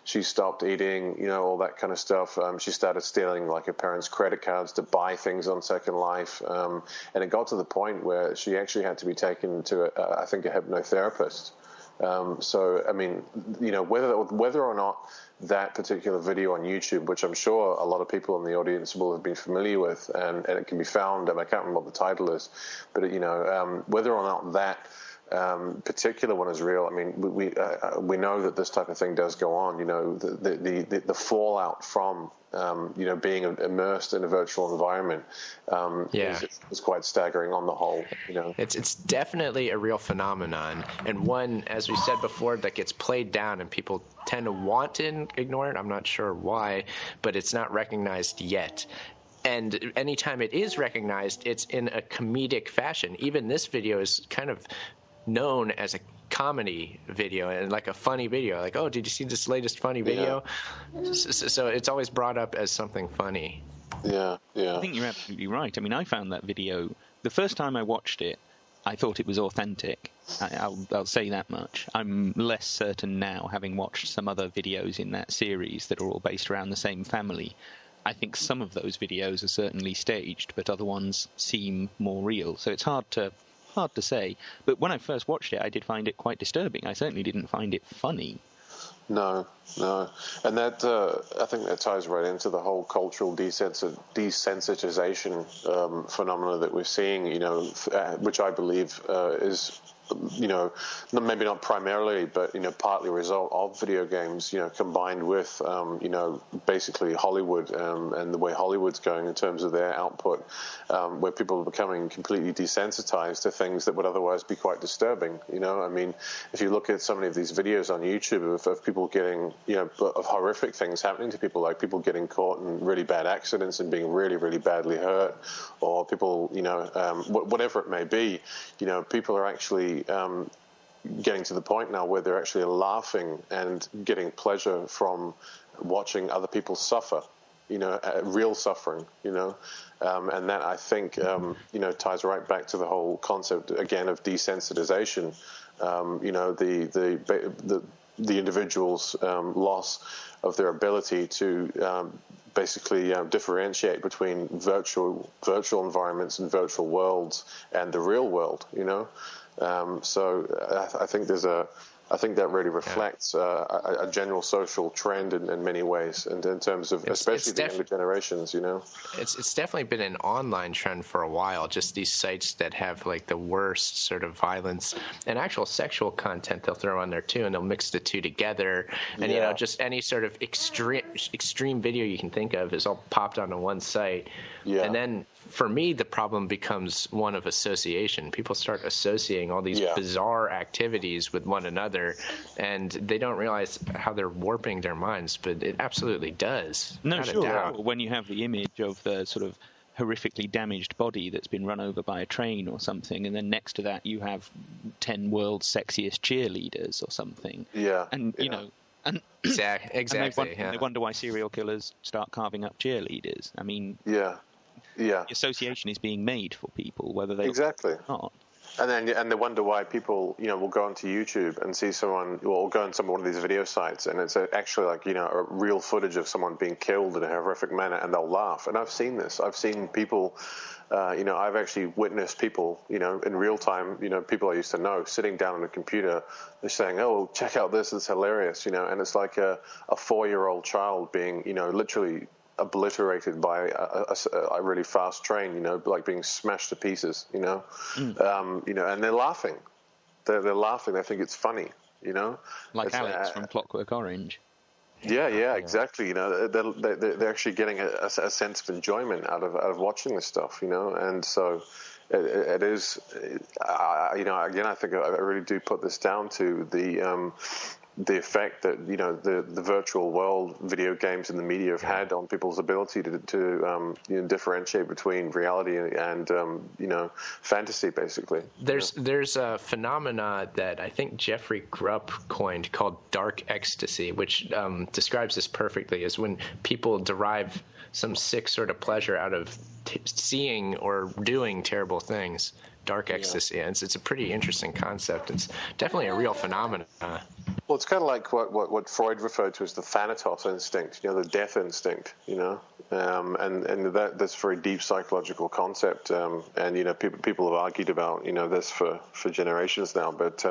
She stopped eating, all that kind of stuff. She started stealing her parents' credit cards to buy things on Second Life, and it got to the point where she actually had to be taken to a hypnotherapist. So, I mean, whether or not that particular video on YouTube, which I'm sure a lot of people in the audience will have been familiar with, and it can be found, and I can't remember what the title is, but, whether or not that particular one is real, I mean, we know that this type of thing does go on. The fallout from being immersed in a virtual environment is quite staggering on the whole. It's definitely a real phenomenon, and one, as we said before, that gets played down and people tend to want to ignore it. I'm not sure why, but it's not recognized yet. And anytime it is recognized, it's in a comedic fashion. Even this video is kind of known as a comedy video and a funny video. Oh, did you see this latest funny video? Yeah. So it's always brought up as something funny. Yeah. I think you're absolutely right. I mean, I found that video, the first time I watched it, I thought it was authentic. I'll say that much. I'm less certain now, having watched some other videos in that series that are all based around the same family. I think some of those videos are certainly staged, but other ones seem more real. So it's hard to say. But when I first watched it, I did find it quite disturbing. I certainly didn't find it funny. No. And that, I think that ties right into the whole cultural desensitization phenomena that we're seeing, which I believe is maybe not primarily, but partly a result of video games, combined with basically Hollywood and the way Hollywood's going in terms of their output, where people are becoming completely desensitized to things that would otherwise be quite disturbing. I mean, if you look at so many of these videos on YouTube of people getting, of horrific things happening to people, like people getting caught in really bad accidents and being really, really badly hurt, or people, whatever it may be, people are actually getting to the point now where they're actually laughing and getting pleasure from watching other people suffer, real suffering, and that I think, ties right back to the whole concept again of desensitization. The individual's loss of their ability to basically differentiate between virtual environments and virtual worlds and the real world. So I think I think that really reflects a general social trend in many ways, and in terms of especially the younger generations, It's definitely been an online trend for a while, just these sites that have like the worst sort of violence and actual sexual content they'll throw on there too, and they'll mix the two together, and just any sort of extreme video you can think of is all popped onto one site. Yeah. And then for me, the problem becomes one of association. People start associating all these bizarre activities with one another, and they don't realize how they're warping their minds, but it absolutely does. No, sure. When you have the image of the sort of horrifically damaged body that's been run over by a train or something, and then next to that you have 10 world's sexiest cheerleaders or something. Yeah. And, and exactly. And they wonder why serial killers start carving up cheerleaders. I mean, the association is being made for people, whether they exactly or not. And they wonder why people, will go onto YouTube and see someone, or go on one of these video sites, and it's actually like, a real footage of someone being killed in a horrific manner, and they'll laugh. And I've seen this. I've seen people, I've actually witnessed people, in real time, people I used to know sitting down on a computer, they're saying, "Oh, check out this, it's hilarious," and it's like a 4-year-old child being, literally obliterated by a really fast train, like being smashed to pieces, and they're laughing. They're laughing. They think it's funny, Like Alex from Clockwork Orange. Yeah, exactly. They're actually getting a sense of enjoyment out of watching this stuff, and so it is. Again, I think I really do put this down to the effect that the virtual world, video games, and the media have had on people's ability to differentiate between reality and fantasy, basically. There's a phenomena that I think Jeffrey Grupp coined called dark ecstasy, which describes this perfectly, as when people derive some sick sort of pleasure out of seeing or doing terrible things. Dark ecstasy. And it's a pretty interesting concept. It's definitely a real phenomenon. Well, it's kind of like what Freud referred to as the thanatos instinct, the death instinct, and that's a very deep psychological concept. And people have argued about this for generations now, but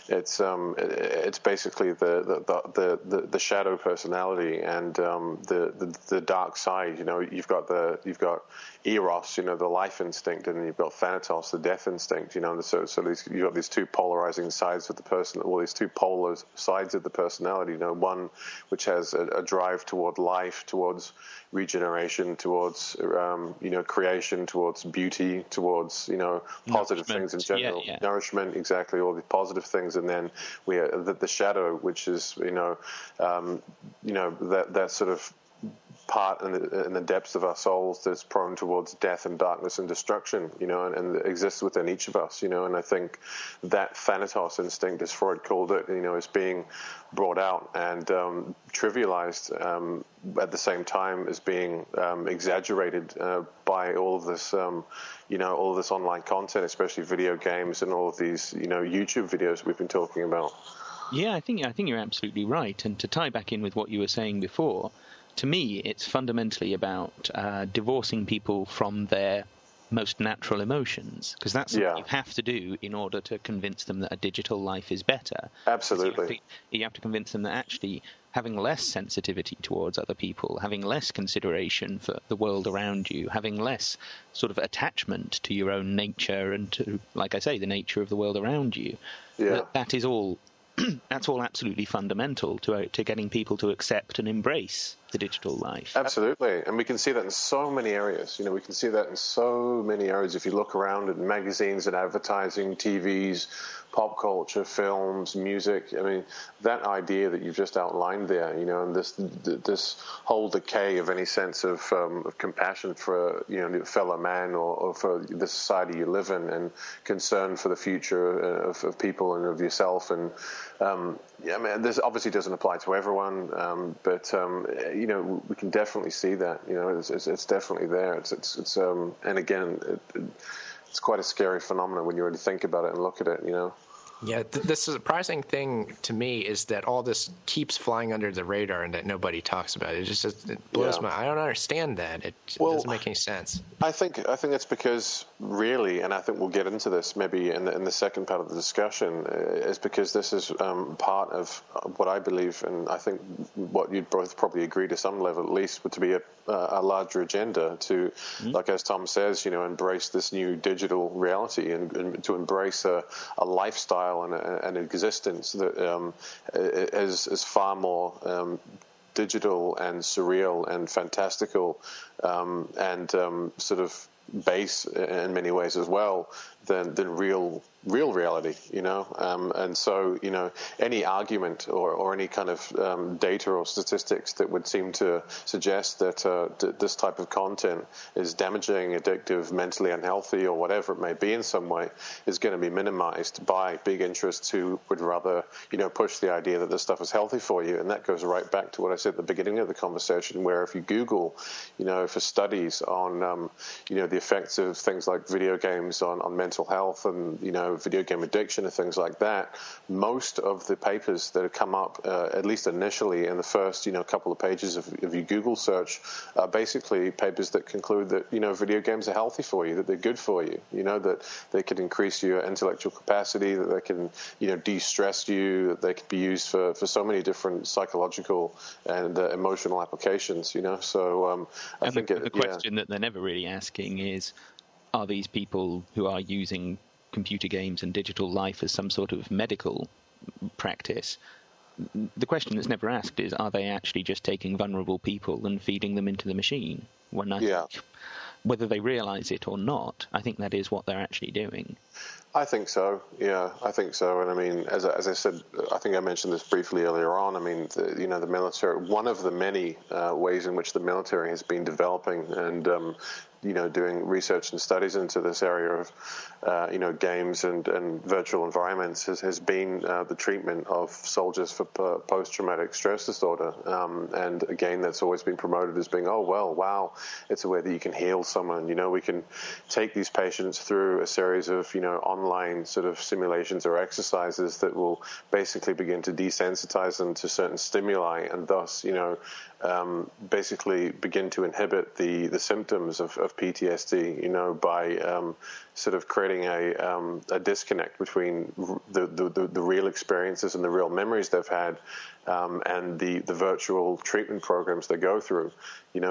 it's basically the shadow personality and the dark side. You've got eros, the life instinct, and then you've got thanatos, the death instinct. So you've got these two polarizing sides of the person, or these two polar sides of the personality. One which has a drive toward life, towards regeneration, towards creation, towards beauty, towards positive things in general, nourishment, exactly, all the positive things, and then we have the shadow, which is that sort of part in the depths of our souls that's prone towards death and darkness and destruction, and exists within each of us, and I think that thanatos instinct, as Freud called it, is being brought out and trivialized at the same time as being exaggerated by all of this, all of this online content, especially video games and all of these, YouTube videos we've been talking about. Yeah, I think you're absolutely right. And to tie back in with what you were saying before, to me, it's fundamentally about divorcing people from their most natural emotions, because that's what you have to do in order to convince them that a digital life is better. Absolutely. You have to convince them that actually having less sensitivity towards other people, having less consideration for the world around you, having less sort of attachment to your own nature and to, like I say, the nature of the world around you. Yeah. That is all. That's all absolutely fundamental to getting people to accept and embrace the digital life. Absolutely, and we can see that in so many areas. We can see that in so many areas. If you look around at magazines and advertising, TVs, pop culture, films, music. I mean, that idea that you've just outlined there, and this whole decay of any sense of compassion for fellow man or for the society you live in, and concern for the future of people and of yourself. And I mean, this obviously doesn't apply to everyone, but we can definitely see that. It's definitely there. It's and again, it's quite a scary phenomenon when you really think about it and look at it. Yeah, the surprising thing to me is that all this keeps flying under the radar and that nobody talks about it. It blows my. I don't understand that. It doesn't make any sense. I think it's because really, and I think we'll get into this maybe in the second part of the discussion, is because this is part of what I believe, and I think what you'd both probably agree to some level at least, would to be a larger agenda to, like as Tom says, embrace this new digital reality and to embrace a lifestyle and an existence that is far more digital and surreal and fantastical and sort of base in many ways as well than real reality, and so any argument or any kind of data or statistics that would seem to suggest that this type of content is damaging, addictive, mentally unhealthy, or whatever it may be in some way, is going to be minimized by big interests who would rather push the idea that this stuff is healthy for you. And that goes right back to what I said at the beginning of the conversation, where if you Google for studies on the effects of things like video games on mental health and video game addiction and things like that, most of the papers that have come up, at least initially in the first couple of pages of your Google search, are basically papers that conclude that video games are healthy for you, that they're good for you, that they could increase your intellectual capacity, that they can de-stress you, that they could be used for so many different psychological and emotional applications. So I think the question that they're never really asking is, are these people who are using computer games and digital life as some sort of medical practice? The question that's never asked is, are they actually just taking vulnerable people and feeding them into the machine? Whether they realize it or not, I think that is what they're actually doing. I think so. Yeah, I think so. And I mean, as I said, I think I mentioned this briefly earlier on. I mean, the military. One of the many ways in which the military has been developing and doing research and studies into this area of games and virtual environments has been the treatment of soldiers for post-traumatic stress disorder. And again, that's always been promoted as being, wow, it's a way that you can heal someone. We can take these patients through a series of online sort of simulations or exercises that will basically begin to desensitize them to certain stimuli, and thus basically begin to inhibit the symptoms of PTSD, by sort of creating a disconnect between the real experiences and the real memories they've had, and the virtual treatment programs they go through,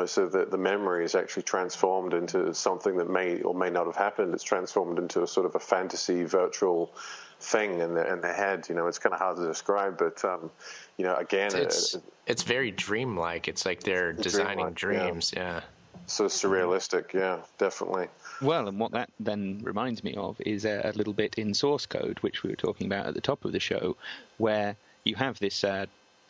so that the memory is actually transformed into something that may or may not have happened. It's transformed into a sort of a fantasy virtual thing in their head. It's kind of hard to describe, but again, it's very dreamlike. It's like they're designing dreams. Yeah. So surrealistic. Yeah, definitely. Well, and what that then reminds me of is a little bit in source code, which we were talking about at the top of the show, where you have this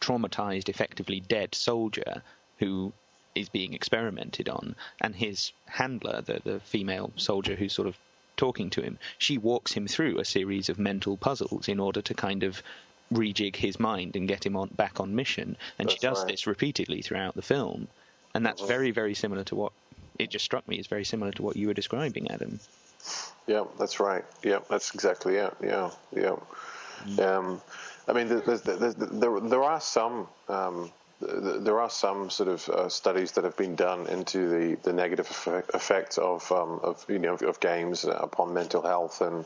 traumatized, effectively dead soldier who is being experimented on, and his handler, the female soldier who's sort of talking to him, she walks him through a series of mental puzzles in order to kind of rejig his mind and get him back on mission. And she does this repeatedly throughout the film. And that's very, very similar to what it just struck me as very similar to what you were describing, Adam. Yeah, that's right. Yeah, that's exactly it. Yeah. I mean, there are some sort of studies that have been done into the negative effects of games upon mental health and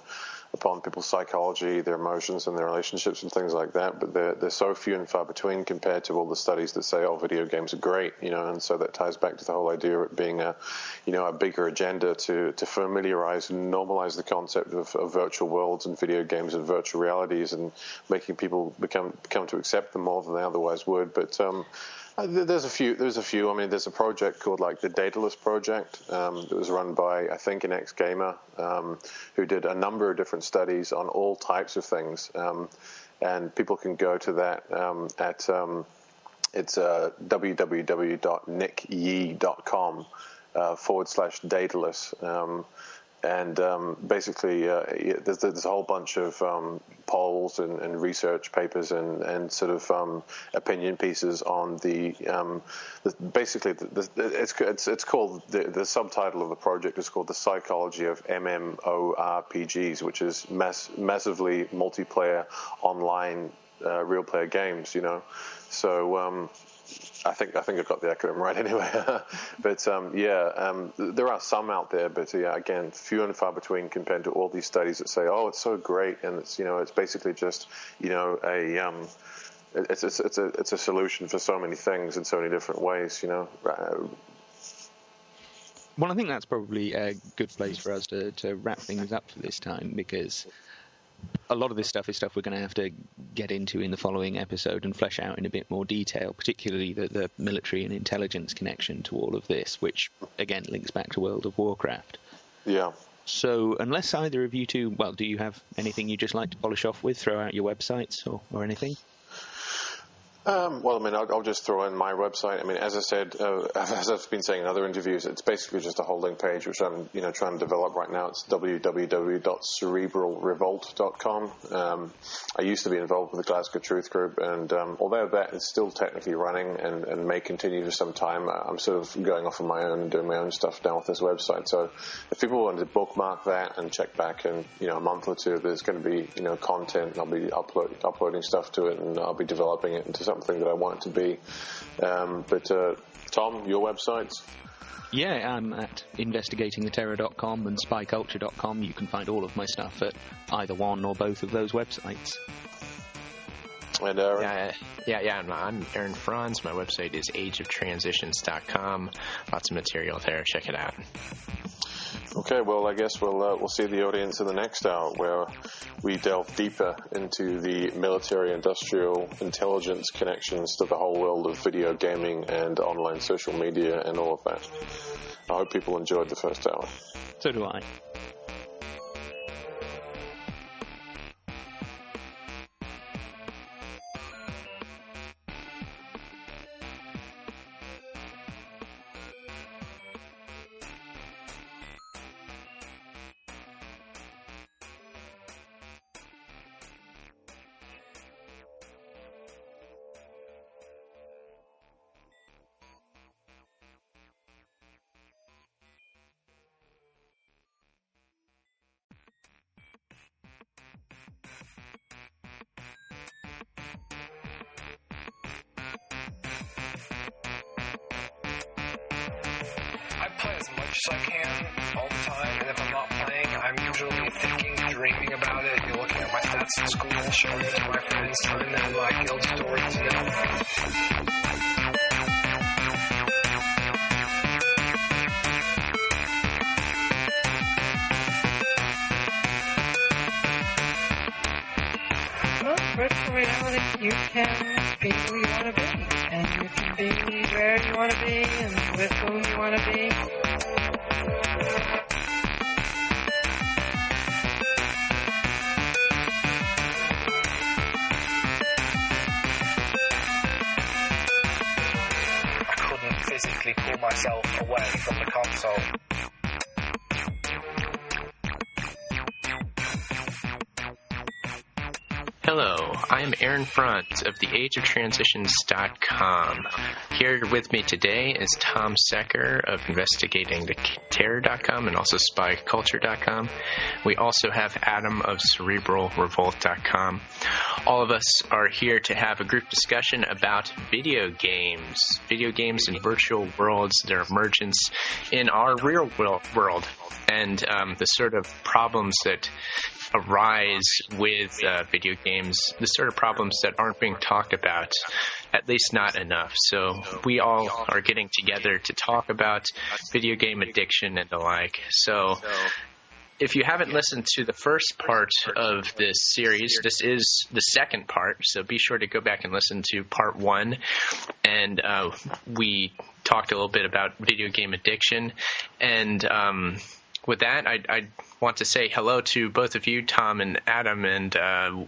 upon people's psychology, their emotions, and their relationships and things like that. But they're so few and far between compared to all the studies that say, oh, video games are great, and so that ties back to the whole idea of it being a bigger agenda to familiarize and normalize the concept of virtual worlds and video games and virtual realities, and making people become to accept them more than they otherwise would. But there's a few. I mean, there's a project called like the Daedalus Project that was run by, I think, an ex-gamer who did a number of different studies on all types of things. And people can go to that at it's www.nickyee.com /Daedalus. And basically, there's a whole bunch of polls and research papers and sort of opinion pieces on it's called the subtitle of the project is called The Psychology of MMORPGs, which is massively multiplayer online real player games. So. I think I've got the acronym right anyway. But there are some out there, but again, few and far between compared to all these studies that say, oh, it's so great, and it's it's basically just it's a solution for so many things in so many different ways. Well, I think that's probably a good place for us to wrap things up for this time, because a lot of this stuff is stuff we're going to have to get into in the following episode and flesh out in a bit more detail, particularly the military and intelligence connection to all of this, which, again, links back to World of Warcraft. Yeah. So unless either of you two, well, do you have anything you'd just like to polish off with, throw out your websites or anything? Well, I mean, I'll just throw in my website. I mean, as I said, as I've been saying in other interviews, it's basically just a holding page, which I'm, trying to develop right now. It's www.cerebralrevolt.com. I used to be involved with the Glasgow Truth Group, and although that is still technically running and may continue for some time, I'm sort of going off on my own and doing my own stuff now with this website. So if people want to bookmark that and check back in, a month or two, there's going to be, content, and I'll be uploading stuff to it, and I'll be developing it into something that I want it to be. But Tom, your websites? Yeah, I'm at investigatingtheterror.com and spyculture.com. You can find all of my stuff at either one or both of those websites. And Aaron? Yeah, I'm Aaron Franz. My website is ageoftransitions.com. Lots of material there. Check it out. Okay, well, I guess we'll see the audience in the next hour, where we delve deeper into the military-industrial intelligence connections to the whole world of video gaming and online social media and all of that. I hope people enjoyed the first hour. So do I. As much as I can all the time, and if I'm not playing, I'm usually thinking, dreaming about it, looking at my stats in school, showing it to my friends, telling them my guild stories, Well, virtual reality, you can be who you want to be, and you can be where you want to be, and with whom you want to be. Physically pull myself away from the console. Hello, I am Aaron Franz of theageoftransitions.com. Here with me today is Tom Secker of investigatingtheterror.com and also spyculture.com. We also have Adam of cerebralrevolt.com. All of us are here to have a group discussion about video games and virtual worlds, their emergence in our real world. and the sort of problems that arise with video games, the sort of problems that aren't being talked about, at least not enough. So we all are getting together to talk about video game addiction and the like. So if you haven't listened to the first part of this series, this is the second part, so be sure to go back and listen to part 1. And we talked a little bit about video game addiction. And with that, I want to say hello to both of you, Tom and Adam, and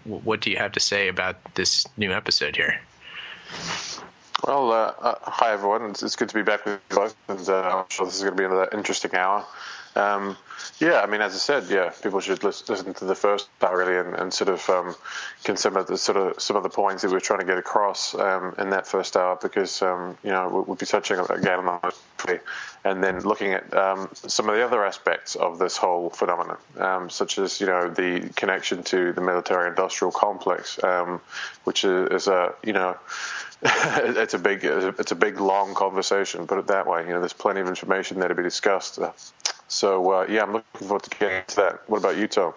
what do you have to say about this new episode here? Well, hi everyone. It's good to be back with you guys, and I'm sure this is going to be another interesting hour. Yeah, I mean, as I said, people should listen to the first hour really, and sort of consider some of the points that we're trying to get across in that first hour, because we'll be touching again on that, and then looking at some of the other aspects of this whole phenomenon, such as the connection to the military-industrial complex, which is a it's a big long conversation, put it that way. There's plenty of information there to be discussed. So I'm looking forward to getting to that. What about you, Tom?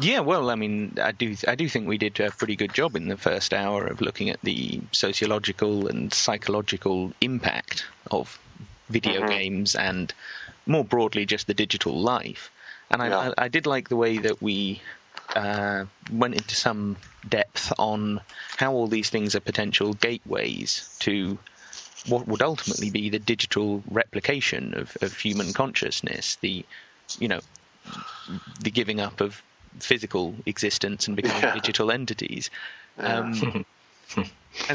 Yeah, well, I mean, I do think we did a pretty good job in the first hour of looking at the sociological and psychological impact of video games, and more broadly just the digital life. And I did like the way that we went into some depth on how all these things are potential gateways to what would ultimately be the digital replication of human consciousness, the giving up of physical existence and becoming digital entities. And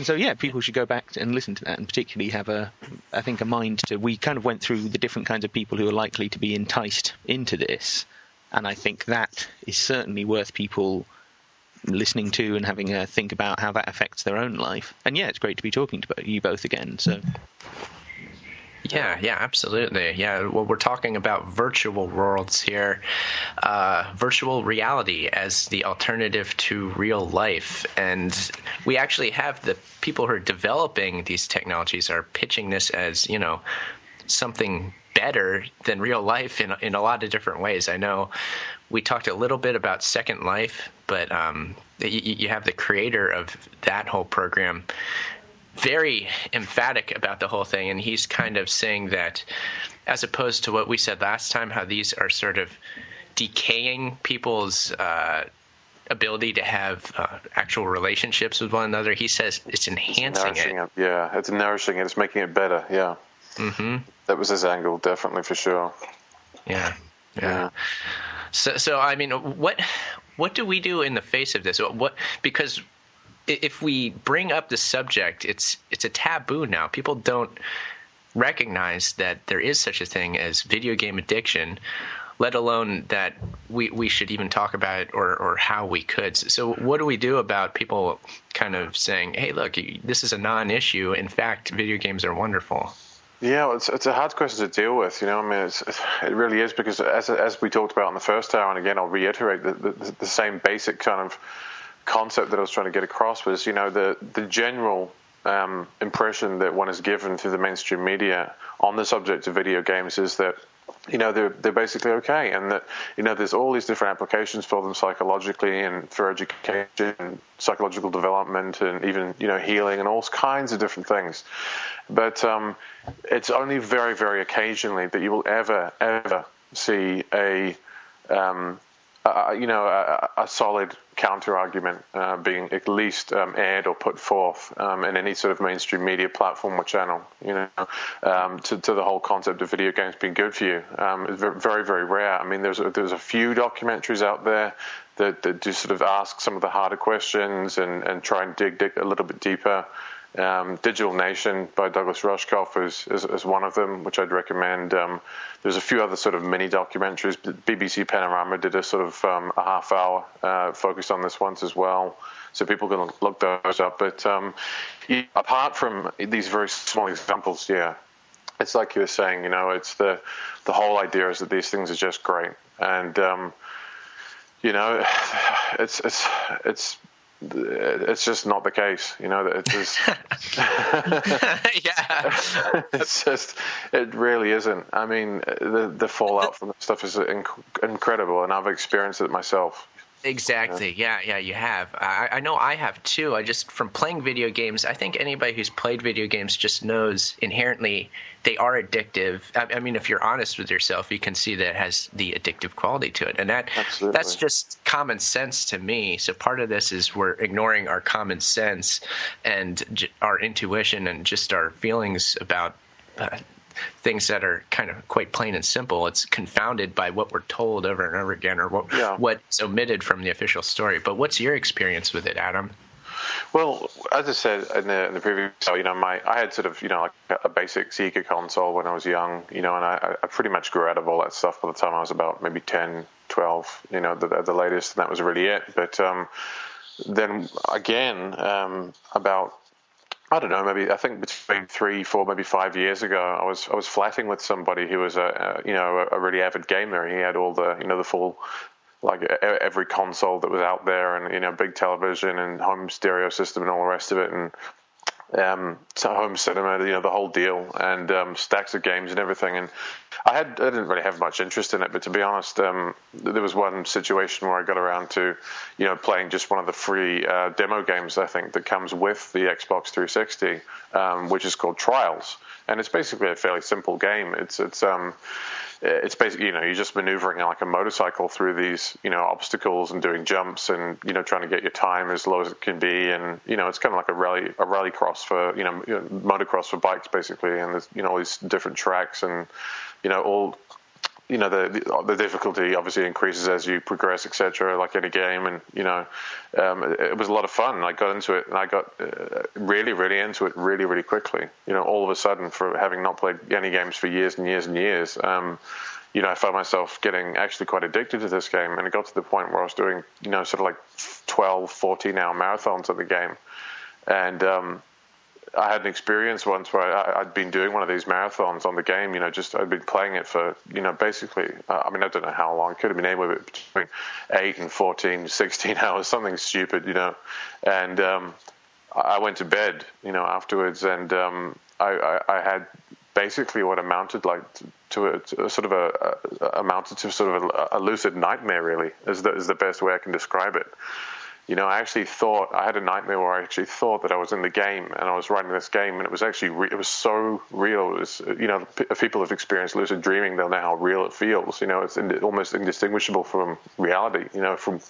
so, people should go back and listen to that, and particularly have a mind to, we kind of went through the different kinds of people who are likely to be enticed into this. And I think that is certainly worth people listening to and having a think about how that affects their own life. And it's great to be talking to you both again. So yeah, absolutely. Yeah, well, we're talking about virtual worlds here, virtual reality as the alternative to real life. And we actually have the people who are developing these technologies are pitching this as something better than real life in a lot of different ways. I know we talked a little bit about Second Life, but you have the creator of that whole program very emphatic about the whole thing, and he's kind of saying that, as opposed to what we said last time, how these are sort of decaying people's ability to have actual relationships with one another, he says it's enhancing it. Yeah, it's nourishing it. It's making it better. Yeah. Mm-hmm. That was his angle, definitely, for sure. Yeah. So I mean, what do we do in the face of this? Because if we bring up the subject, it's a taboo now. People don't recognize that there is such a thing as video game addiction, let alone that we should even talk about it or how we could. So what do we do about people kind of saying, hey, look, this is a non-issue. In fact, video games are wonderful. Yeah, well, it's a hard question to deal with. I mean, it really is, because as we talked about in the first hour, and again, I'll reiterate the same basic kind of concept that I was trying to get across was, the general impression that one is given through the mainstream media on the subject of video games is that, they're basically okay, and that, there's all these different applications for them psychologically and for education, psychological development, and even, healing and all kinds of different things. But it's only very, very occasionally that you will ever see a solid counter-argument being at least aired or put forth in any sort of mainstream media platform or channel, to the whole concept of video games being good for you. It's very, very rare. I mean, there's a few documentaries out there that do sort of ask some of the harder questions and try and dig a little bit deeper. Digital Nation by Douglas Rushkoff is one of them, which I'd recommend. There's a few other sort of mini documentaries. BBC Panorama did a sort of a half hour focused on this once as well, so people can look those up. But apart from these very small examples, it's like you were saying, it's the whole idea is that these things are just great, and it's it's just not the case, that it's just, Yeah. it's just, it really isn't. I mean, the fallout from this stuff is incredible, and I've experienced it myself. Exactly. Yeah, you have. I know I have too. I just, from playing video games, I think anybody who's played video games just knows inherently they are addictive. I mean, if you're honest with yourself, you can see that it has the addictive quality to it. And that's just common sense to me. So part of this is we're ignoring our common sense and our intuition and just our feelings about things that are kind of quite plain and simple. It's confounded by what we're told over and over again, or what's omitted from the official story. But what's your experience with it, Adam? Well, as I said in the previous, I had sort of, like a basic Sega console when I was young, and I pretty much grew out of all that stuff by the time I was about maybe 10, 12, at the latest, and that was really it. But then again, about, I don't know, maybe I think between 3, 4, maybe 5 years ago, I was flatting with somebody who was a really avid gamer. He had all the the full, like, every console that was out there, and big television and home stereo system and all the rest of it, and home cinema, the whole deal, and stacks of games and everything. And I didn't really have much interest in it, but to be honest, there was one situation where I got around to, playing just one of the free demo games, I think, that comes with the Xbox 360, which is called Trials, and it's basically a fairly simple game. It's basically, you're just maneuvering like a motorcycle through these, obstacles and doing jumps and, trying to get your time as low as it can be. And, it's kind of like a rally cross for, motocross for bikes, basically. And there's, all these different tracks and, all, the difficulty obviously increases as you progress, etc., like any game. And, it was a lot of fun. I got into it, and I got really, really into it really, really quickly. All of a sudden, for having not played any games for years and years and years, I found myself getting actually quite addicted to this game. And it got to the point where I was doing, sort of like 12, 14-hour marathons of the game. And I had an experience once where I'd been doing one of these marathons on the game, I'd been playing it for, basically, I don't know how long. It could have been anywhere between 8 and 14, 16 hours, something stupid, And I went to bed, afterwards, and I had basically what amounted to a lucid nightmare, really, is the best way I can describe it. I actually thought, I had a nightmare where I actually thought that I was in the game and I was running this game, and it was actually, it was so real. It was, if people have experienced lucid dreaming, they'll know how real it feels. It's almost indistinguishable from reality, from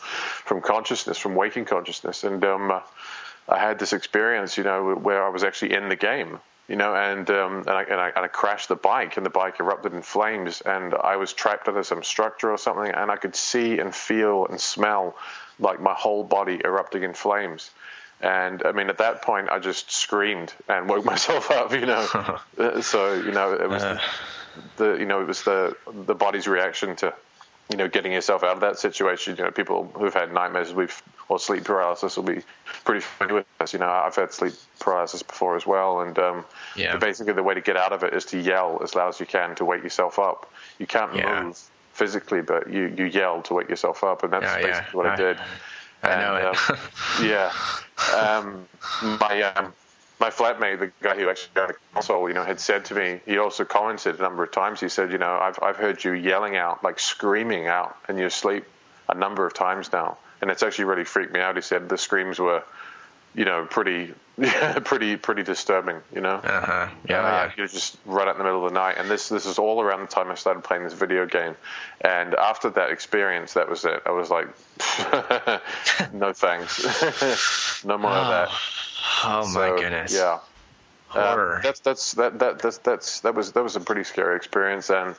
consciousness, from waking consciousness. And I had this experience, where I was actually in the game, and I crashed the bike, and the bike erupted in flames, and I was trapped under some structure or something, and I could see and feel and smell like my whole body erupting in flames. And at that point I just screamed and woke myself up, So, it was it was the body's reaction to, getting yourself out of that situation. People who've had nightmares or sleep paralysis will be pretty familiar with this. I've had sleep paralysis before as well. And but basically the way to get out of it is to yell as loud as you can to wake yourself up. You can't move physically, but you yell to wake yourself up, and that's basically what I did. I know it. My flatmate, the guy who actually got the console, had said to me, he also commented a number of times, he said, I've heard you yelling out, like screaming out in your sleep a number of times now, and it's actually really freaked me out. He said the screams were, pretty disturbing, You're just right out in the middle of the night. And this is all around the time I started playing this video game. And after that experience, that was it. I was like, no thanks. No more of that. Oh my goodness. Yeah. Horror. That was a pretty scary experience. And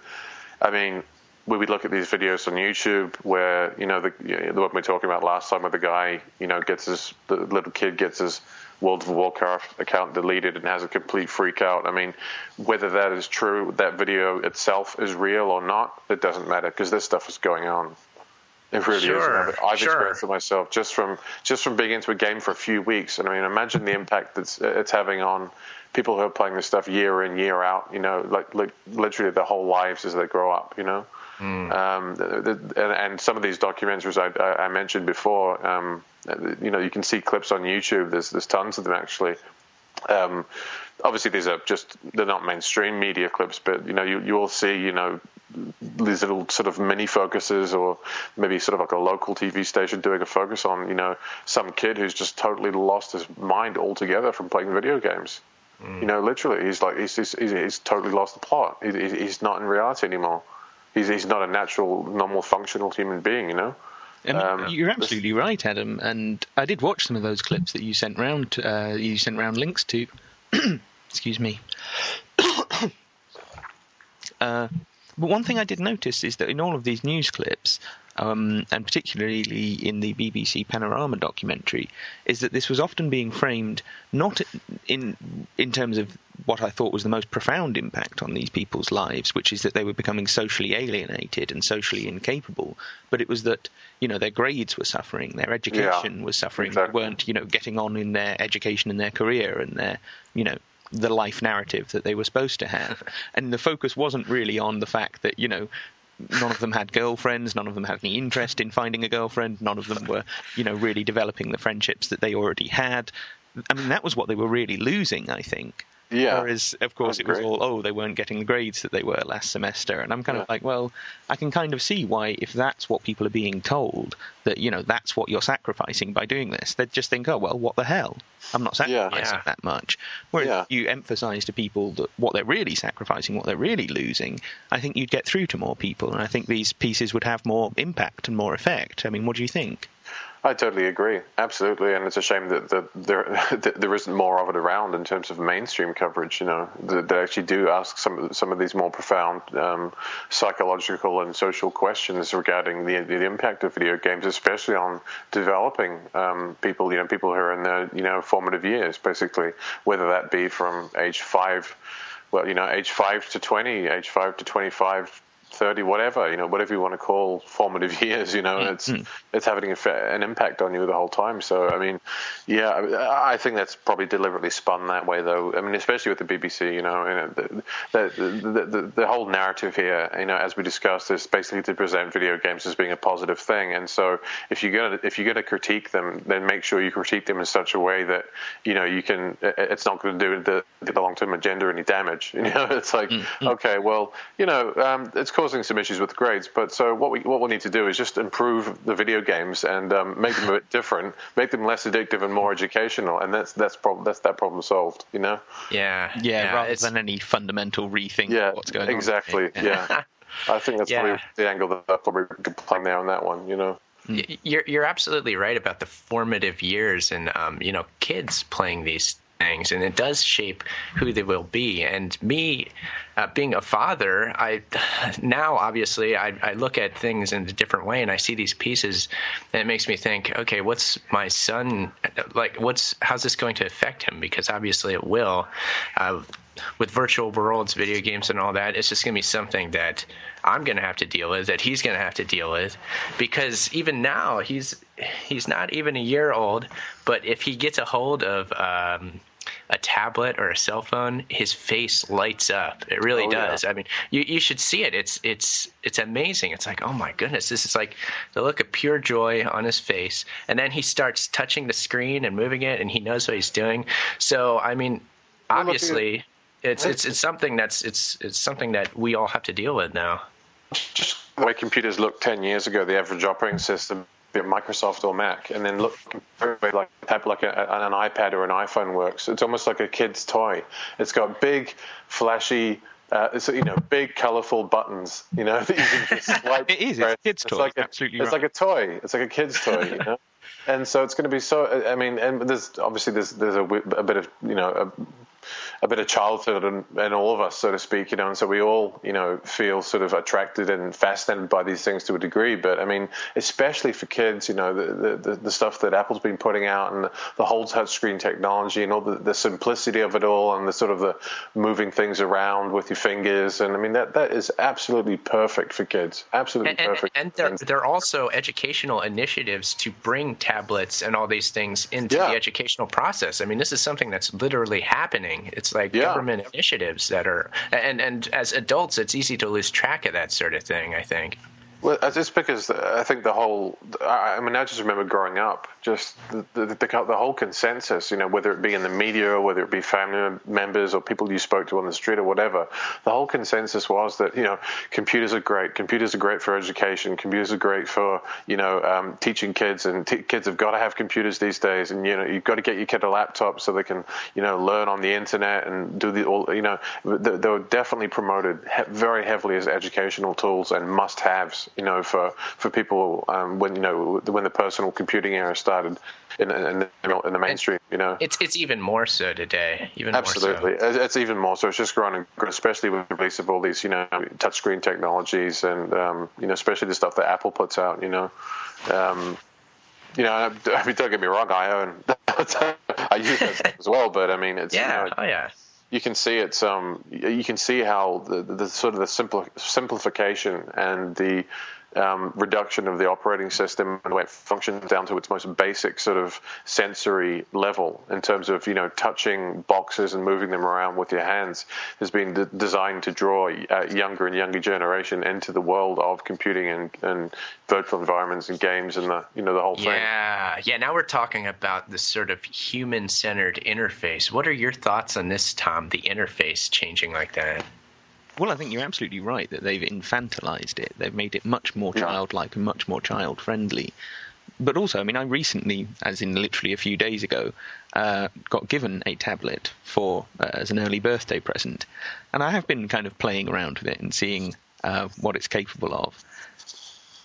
when we look at these videos on YouTube where, the one we were talking about last time, where the guy, the little kid gets his World of Warcraft account deleted and has a complete freak out. Whether that is true, that video itself is real or not, it doesn't matter, because this stuff is going on. It really is. I've experienced it myself just from being into a game for a few weeks. And imagine the impact it's having on people who are playing this stuff year in, year out, like literally their whole lives as they grow up, And some of these documentaries I mentioned before, you can see clips on YouTube. There's tons of them actually. Obviously, they're not mainstream media clips, but you will see these little sort of mini focuses, or maybe sort of like a local TV station doing a focus on some kid who's just totally lost his mind altogether from playing video games. Literally, he's totally lost the plot. He's not in reality anymore. He's not a natural, normal, functional human being. You're absolutely right, Adam. And I did watch some of those clips that you sent round. You sent round links to. Excuse me. But one thing I did notice is that in all of these news clips, and particularly in the BBC Panorama documentary, is that this was often being framed not in terms of what I thought was the most profound impact on these people's lives, which is that they were becoming socially alienated and socially incapable, but it was that their grades were suffering, their education was suffering, exactly. They weren't getting on in their education and their career and their the life narrative that they were supposed to have. And the focus wasn't really on the fact that none of them had girlfriends, none of them had any interest in finding a girlfriend, none of them were really developing the friendships that they already had. I mean, that was what they were really losing, I think. Yeah. Whereas, of course, it was all, they weren't getting the grades that they were last semester. And I'm kind of like, well, I can kind of see why, if that's what people are being told, that, that's what you're sacrificing by doing this. They'd just think, oh, well, what the hell? I'm not sacrificing that much. Whereas you emphasize to people that what they're really sacrificing, what they're really losing, I think you'd get through to more people. And I think these pieces would have more impact and more effect. I mean, what do you think? I totally agree, absolutely, and it's a shame that there isn't more of it around in terms of mainstream coverage. That actually do ask some of these more profound psychological and social questions regarding the impact of video games, especially on developing people. People who are in their formative years, basically, whether that be from age 5, age 5 to 20, age 5 to 25. 30, whatever you want to call formative years, it's having an impact on you the whole time. So, I mean, I think that's probably deliberately spun that way, though. I mean, especially with the BBC, the whole narrative here, as we discussed, is basically to present video games as being a positive thing. And so, if you're gonna critique them, then make sure you critique them in such a way that you can. It's not going to do the long-term agenda any damage. It's like, okay, well, it's causing some issues with grades, but so what we'll need to do is just improve the video games and make them a bit different, make them less addictive and more educational, and that's that problem solved. Rather than any fundamental rethink of what's going on. Exactly. Yeah. I think that's probably the angle that I'll probably playing there on that one. You're absolutely right about the formative years and kids playing these things, and it does shape who they will be. And me, being a father, I look at things in a different way, and I see these pieces, and it makes me think, okay, what's my son like? How's this going to affect him? Because obviously it will. With virtual worlds, video games, and all that, it's just going to be something that I'm going to have to deal with, that he's going to have to deal with, because even now he's not even a year old, but if he gets a hold of a tablet or a cell phone, his face lights up. It really does. Yeah. I mean, you should see it. It's amazing. It's like, oh my goodness, this is like the look of pure joy on his face, and then he starts touching the screen and moving it, and he knows what he's doing. So I mean, obviously. It's something that we all have to deal with now. Just the way computers looked 10 years ago, the average operating system, be it Microsoft or Mac, and then look like an iPad or an iPhone works. It's almost like a kid's toy. It's got big, flashy, big, colorful buttons. That you can just swipe. It is. It's a kid's toy. Absolutely. It's like a toy. It's like a kid's toy. And so it's going to be so. I mean, and there's a bit of a bit of childhood in all of us, so to speak, and so we all, feel sort of attracted and fascinated by these things to a degree. But I mean, especially for kids, the stuff that Apple's been putting out, and the whole touchscreen technology, and all the simplicity of it all, and the sort of the moving things around with your fingers, and I mean that is absolutely perfect for kids, absolutely perfect. And there are also educational initiatives to bring tablets and all these things into the educational process. I mean, this is something that's literally happening. It's It's like government initiatives that are, and as adults, it's easy to lose track of that sort of thing, I think. Well, it's because I think I just remember growing up, just the whole consensus, whether it be in the media or whether it be family members or people you spoke to on the street or whatever, the whole consensus was that, computers are great for education, computers are great for, teaching kids, and kids have got to have computers these days, and, you've got to get your kid a laptop so they can, learn on the internet and do they were definitely promoted very heavily as educational tools and must-haves. For people when the personal computing era started in the mainstream, It's even more so today. Absolutely, more so. It's even more so. It's just growing, especially with the release of all these touchscreen technologies and especially the stuff that Apple puts out. Don't get me wrong, I use that stuff as well, but I mean it's you can see it's you can see how the sort of the simplification and the reduction of the operating system and the way it functions down to its most basic sort of sensory level in terms of touching boxes and moving them around with your hands has been designed to draw a younger and younger generation into the world of computing and virtual environments and games and the whole thing. Now we're talking about the sort of human-centered interface. What are your thoughts on this, Tom, the interface changing like that? Well, I think you're absolutely right that they've infantilized it. They've made it much more childlike and much more child-friendly. But also, I mean, I recently, as in literally a few days ago, got given a tablet as an early birthday present. And I have been kind of playing around with it and seeing what it's capable of.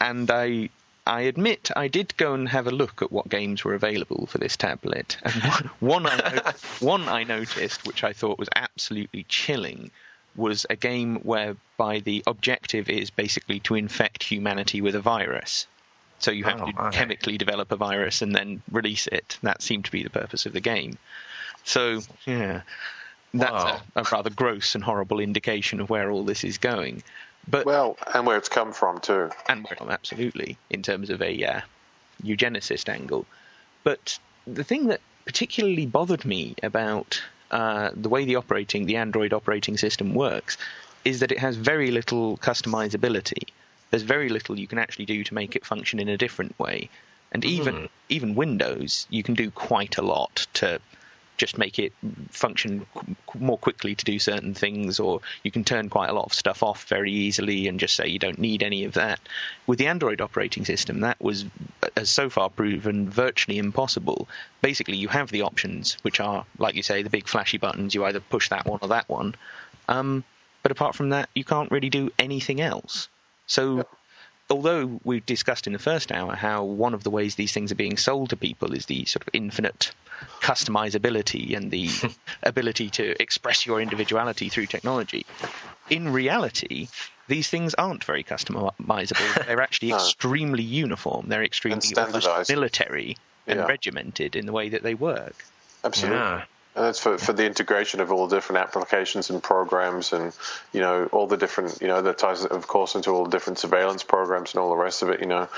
And I admit I did go and have a look at what games were available for this tablet. And one I noticed, which I thought was absolutely chilling, was a game whereby the objective is basically to infect humanity with a virus. So you have to chemically develop a virus and then release it. That seemed to be the purpose of the game. So, that's a rather gross and horrible indication of where all this is going. But and where it's come from too. And absolutely, in terms of a eugenicist angle. But the thing that particularly bothered me about the way the Android operating system works is that it has very little customizability. There's very little you can actually do to make it function in a different way. And even Windows, you can do quite a lot to just make it function more quickly to do certain things, or you can turn quite a lot of stuff off very easily and just say you don't need any of that. With the Android operating system, that has so far proven virtually impossible. Basically, you have the options, which are, like you say, the big flashy buttons. You either push that one or that one. But apart from that, you can't really do anything else. So although we discussed in the first hour how one of the ways these things are being sold to people is the sort of infinite customizability and the ability to express your individuality through technology, in reality, these things aren't very customizable. They're actually extremely uniform. They're extremely military and regimented in the way that they work. Absolutely. Yeah. And that's for the integration of all the different applications and programs and, all the different, that ties, of course, into all the different surveillance programs and all the rest of it, I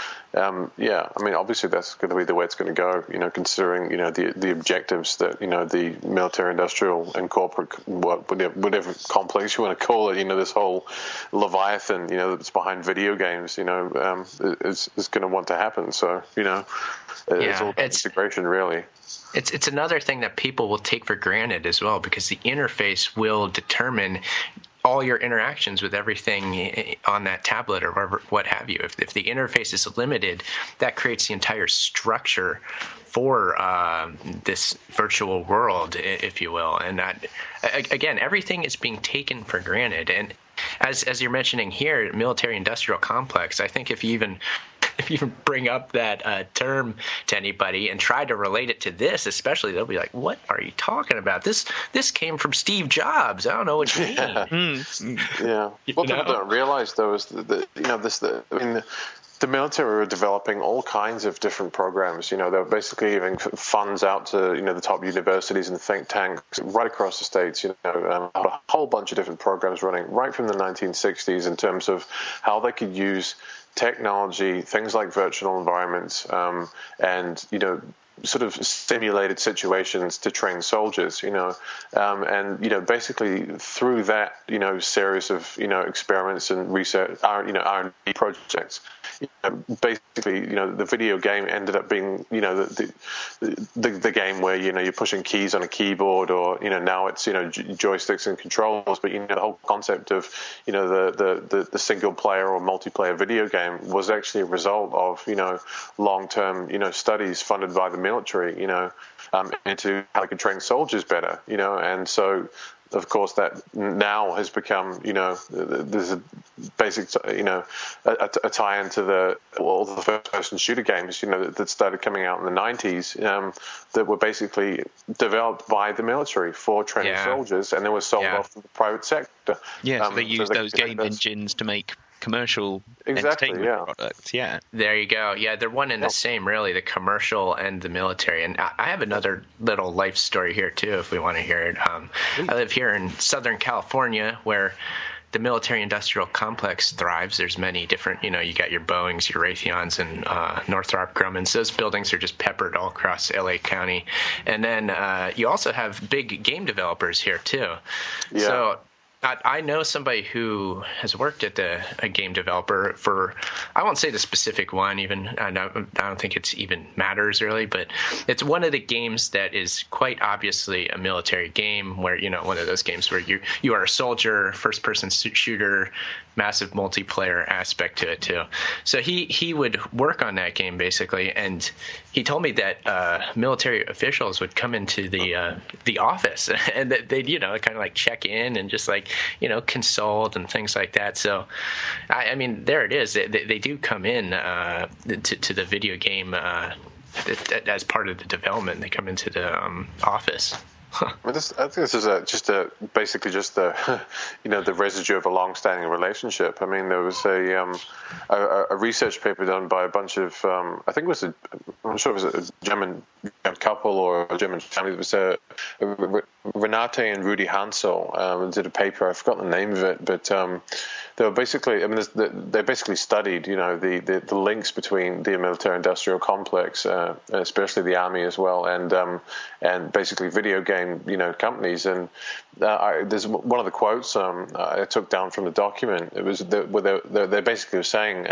mean, obviously that's going to be the way it's going to go, considering, the objectives that, the military, industrial and corporate, whatever complex you want to call it, this whole Leviathan, that's behind video games, is going to want to happen. So, it's all integration, really. It's another thing that people will take for granted as well, because the interface will determine all your interactions with everything on that tablet or whatever, what have you. If the interface is limited, that creates the entire structure for this virtual world, if you will. And that, again, everything is being taken for granted. And as you're mentioning here, military-industrial complex, I think if you even bring up that term to anybody and try to relate it to this, especially, they'll be like, "What are you talking about? This came from Steve Jobs. I don't know what you mean." Yeah. What people don't realize, though, is the military are developing all kinds of different programs. They're basically giving funds out to the top universities and think tanks right across the states. A whole bunch of different programs running right from the 1960s in terms of how they could use technology, things like virtual environments, and sort of simulated situations to train soldiers, and basically through that series of experiments and research, R&D projects, basically the video game ended up being the game where you're pushing keys on a keyboard, or now it's joysticks and controls, but the whole concept of the single player or multiplayer video game was actually a result of long-term studies funded by the military into how they could train soldiers better, and so of course that now has become there's a basic a tie into all the first person shooter games that started coming out in the 90s that were basically developed by the military for training soldiers, and then were sold off to the private sector. So they used those game engines to make commercial entertainment products. There you go. They're one and the same, really, the commercial and the military. And I have another little life story here too, if we want to hear it. I live here in Southern California, where the military-industrial complex thrives. There's many different, you got your Boeings, your Raytheons, and Northrop Grummans. Those buildings are just peppered all across LA County. And then you also have big game developers here too. So I know somebody who has worked at a game developer for, I won't say the specific one even, I don't think it's even matters really, but it's one of the games that is quite obviously a military game where, one of those games where you are a soldier, first-person shooter, massive multiplayer aspect to it too. So he would work on that game basically, and he told me that military officials would come into the office and that they'd kind of like check in and just like consult and things like that. So I mean, there it is. They do come in to the video game as part of the development. They come into the office. I think this is basically just the the residue of a long-standing relationship. I mean, there was a research paper done by a bunch of I think it was I'm sure it was a German couple or a German family. It was Renate and Rudi Hansel did a paper. I forgot the name of it, but they were basically, they basically studied, the links between the military-industrial complex, especially the army as well, and basically video game, companies. And there's one of the quotes I took down from the document. It was they basically were saying,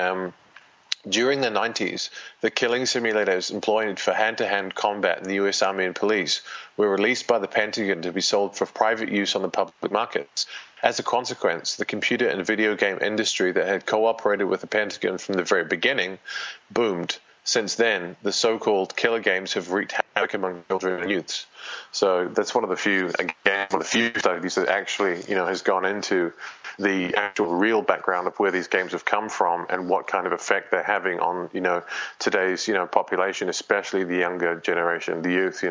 during the 90s, the killing simulators employed for hand-to-hand combat in the U.S. Army and police were released by the Pentagon to be sold for private use on the public markets. As a consequence, the computer and video game industry that had cooperated with the Pentagon from the very beginning boomed. Since then, the so-called killer games have wreaked havoc among children and youths. So that's one of the few studies that actually, has gone into the actual real background of where these games have come from and what kind of effect they're having on, today's, population, especially the younger generation, the youth,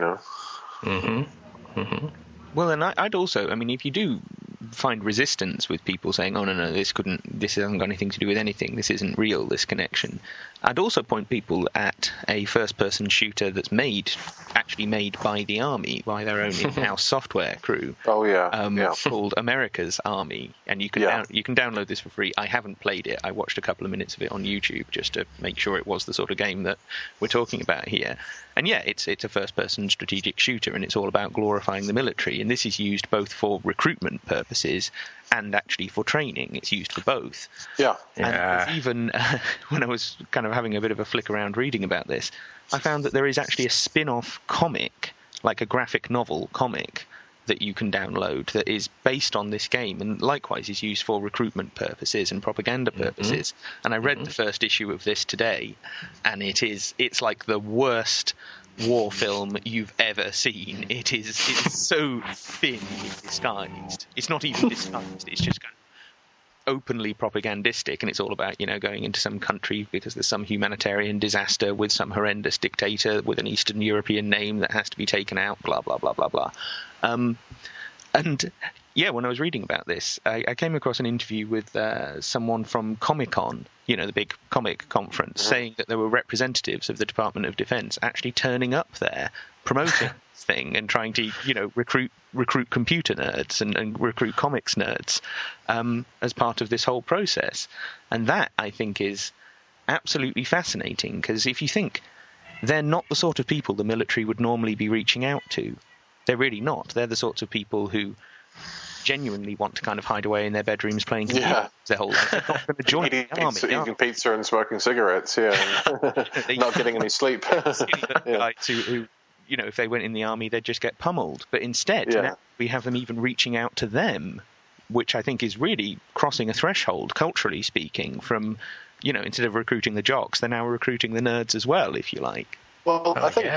Mm-hmm. Mm-hmm. Well, and I'd also, if you do find resistance with people saying, oh, no, this hasn't got anything to do with anything, this isn't real, this connection, I'd also point people at a first-person shooter that's actually made by the Army, by their own in-house software crew. Oh, yeah. Called America's Army, and you can download this for free. I haven't played it. I watched a couple of minutes of it on YouTube just to make sure it was the sort of game that we're talking about here. And it's a first-person strategic shooter, and it's all about glorifying the military. And this is used both for recruitment purposes and actually for training. It's used for both. Yeah. And even when I was kind of having a bit of a flick around reading about this, I found that there is actually a spin-off comic, like a graphic novel comic, that you can download that is based on this game and likewise is used for recruitment purposes and propaganda purposes. And I read the first issue of this today, and it's like the worst war film you've ever seen. It's so thin, disguised. It's not even disguised, it's just kind of openly propagandistic, and it's all about going into some country because there's some humanitarian disaster with some horrendous dictator with an Eastern European name that has to be taken out, blah blah blah blah blah. When I was reading about this, I came across an interview with someone from Comic-Con, the big comic conference, saying that there were representatives of the Department of Defense actually turning up there, promoting this thing and trying to, recruit computer nerds and recruit comics nerds as part of this whole process. And that, I think, is absolutely fascinating, because if you think, they're not the sort of people the military would normally be reaching out to. They're really not. They're the sorts of people who genuinely want to kind of hide away in their bedrooms playing computers their whole life. They're not going to join the army. Eating pizza and smoking cigarettes, and not getting any sleep. Guys who, if they went in the army, they'd just get pummeled. But instead, now we have them even reaching out to them, which I think is really crossing a threshold, culturally speaking, from, instead of recruiting the jocks, they're now recruiting the nerds as well, if you like. Well, I think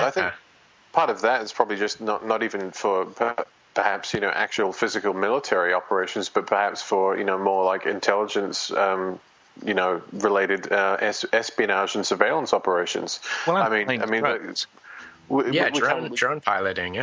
part of that is probably just not even for perhaps actual physical military operations, but perhaps for more like intelligence related espionage and surveillance operations. Well, I mean drone piloting,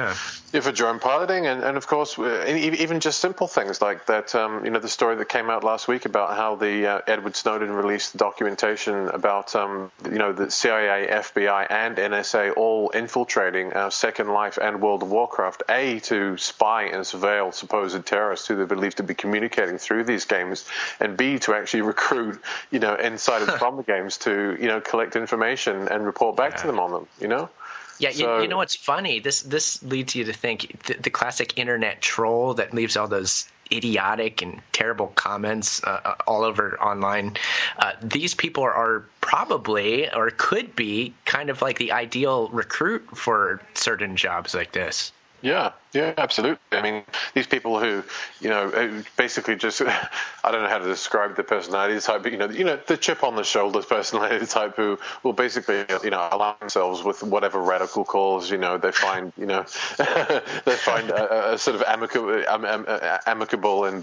for drone piloting, and of course even just simple things like that. The story that came out last week about how the Edward Snowden released documentation about the CIA, FBI, and NSA all infiltrating Second Life and World of Warcraft, A, to spy and surveil supposed terrorists who they believe to be communicating through these games, and B, to actually recruit insiders from the games to collect information and report back to them on them. Yeah, you know what's funny? This leads you to think the classic internet troll that leaves all those idiotic and terrible comments all over online. These people are probably, or could be, kind of like the ideal recruit for certain jobs like this. Yeah, absolutely. I mean, these people who, basically just, I don't know how to describe the personality type, but, the chip on the shoulder personality type who will basically, align themselves with whatever radical cause, they find, they find a sort of amicable and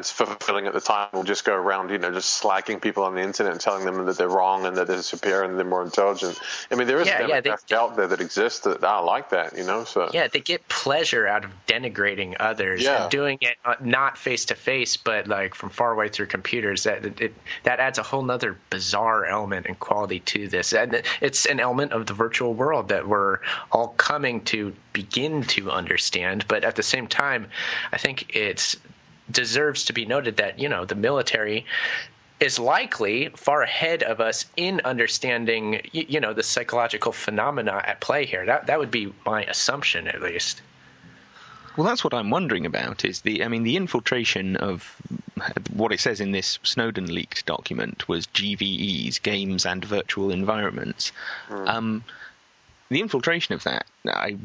fulfilling at the time, will just go around, just slagging people on the internet and telling them that they're wrong and that they're superior and they're more intelligent. I mean, there is a demographic out there that exists that are like that. So they get pleasure out of denigrating others and doing it not face to face, but like from far away through computers. That adds a whole nother bizarre element and quality to this. And it's an element of the virtual world that we're all coming to begin to understand. But at the same time, I think it deserves to be noted that the military is likely far ahead of us in understanding, the psychological phenomena at play here. That would be my assumption, at least. Well, that's what I'm wondering about, is the infiltration of what it says in this Snowden leaked document was GVEs, games and virtual environments. The infiltration of that, I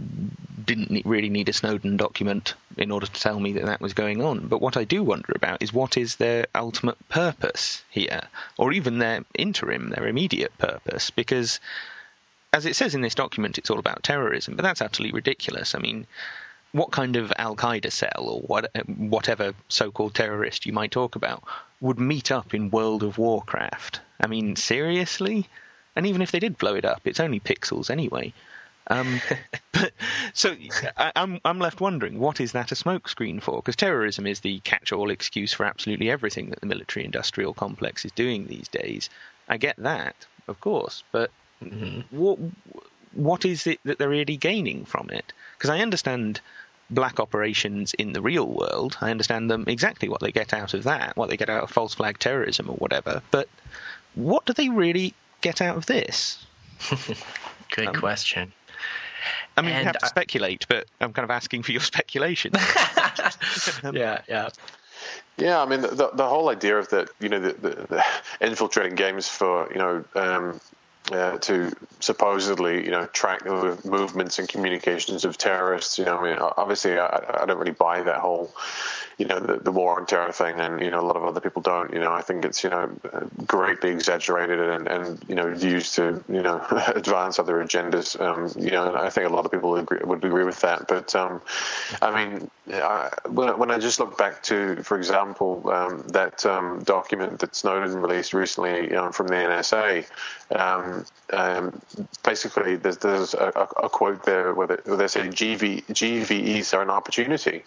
didn't really need a Snowden document in order to tell me that was going on. But what I do wonder about is what is their ultimate purpose here, or even their immediate purpose, because as it says in this document, it's all about terrorism, but that's absolutely ridiculous. I mean, what kind of Al-Qaeda cell or whatever so-called terrorist you might talk about would meet up in World of Warcraft? I mean, seriously? And even if they did blow it up, it's only pixels anyway. But so I'm left wondering, what is that a smokescreen for? Because terrorism is the catch-all excuse for absolutely everything that the military-industrial complex is doing these days. I get that, of course, but what is it that they're really gaining from it? Because I understand black operations in the real world. I understand them exactly what they get out of that, what they get out of false flag terrorism or whatever. But what do they really get out of this? Good question. I mean, you have to speculate, but I'm kind of asking for your speculation. Yeah. I mean, the whole idea of that, the infiltrating games for, to supposedly, track the movements and communications of terrorists. I mean, obviously, I don't really buy that whole, the war on terror thing, and a lot of other people don't. I think it's greatly exaggerated and used to advance other agendas. And I think a lot of people would agree with that. But I mean, when I just look back to, for example, that document that Snowden released recently from the NSA. Basically, there's a quote there where they say GVEs are an opportunity.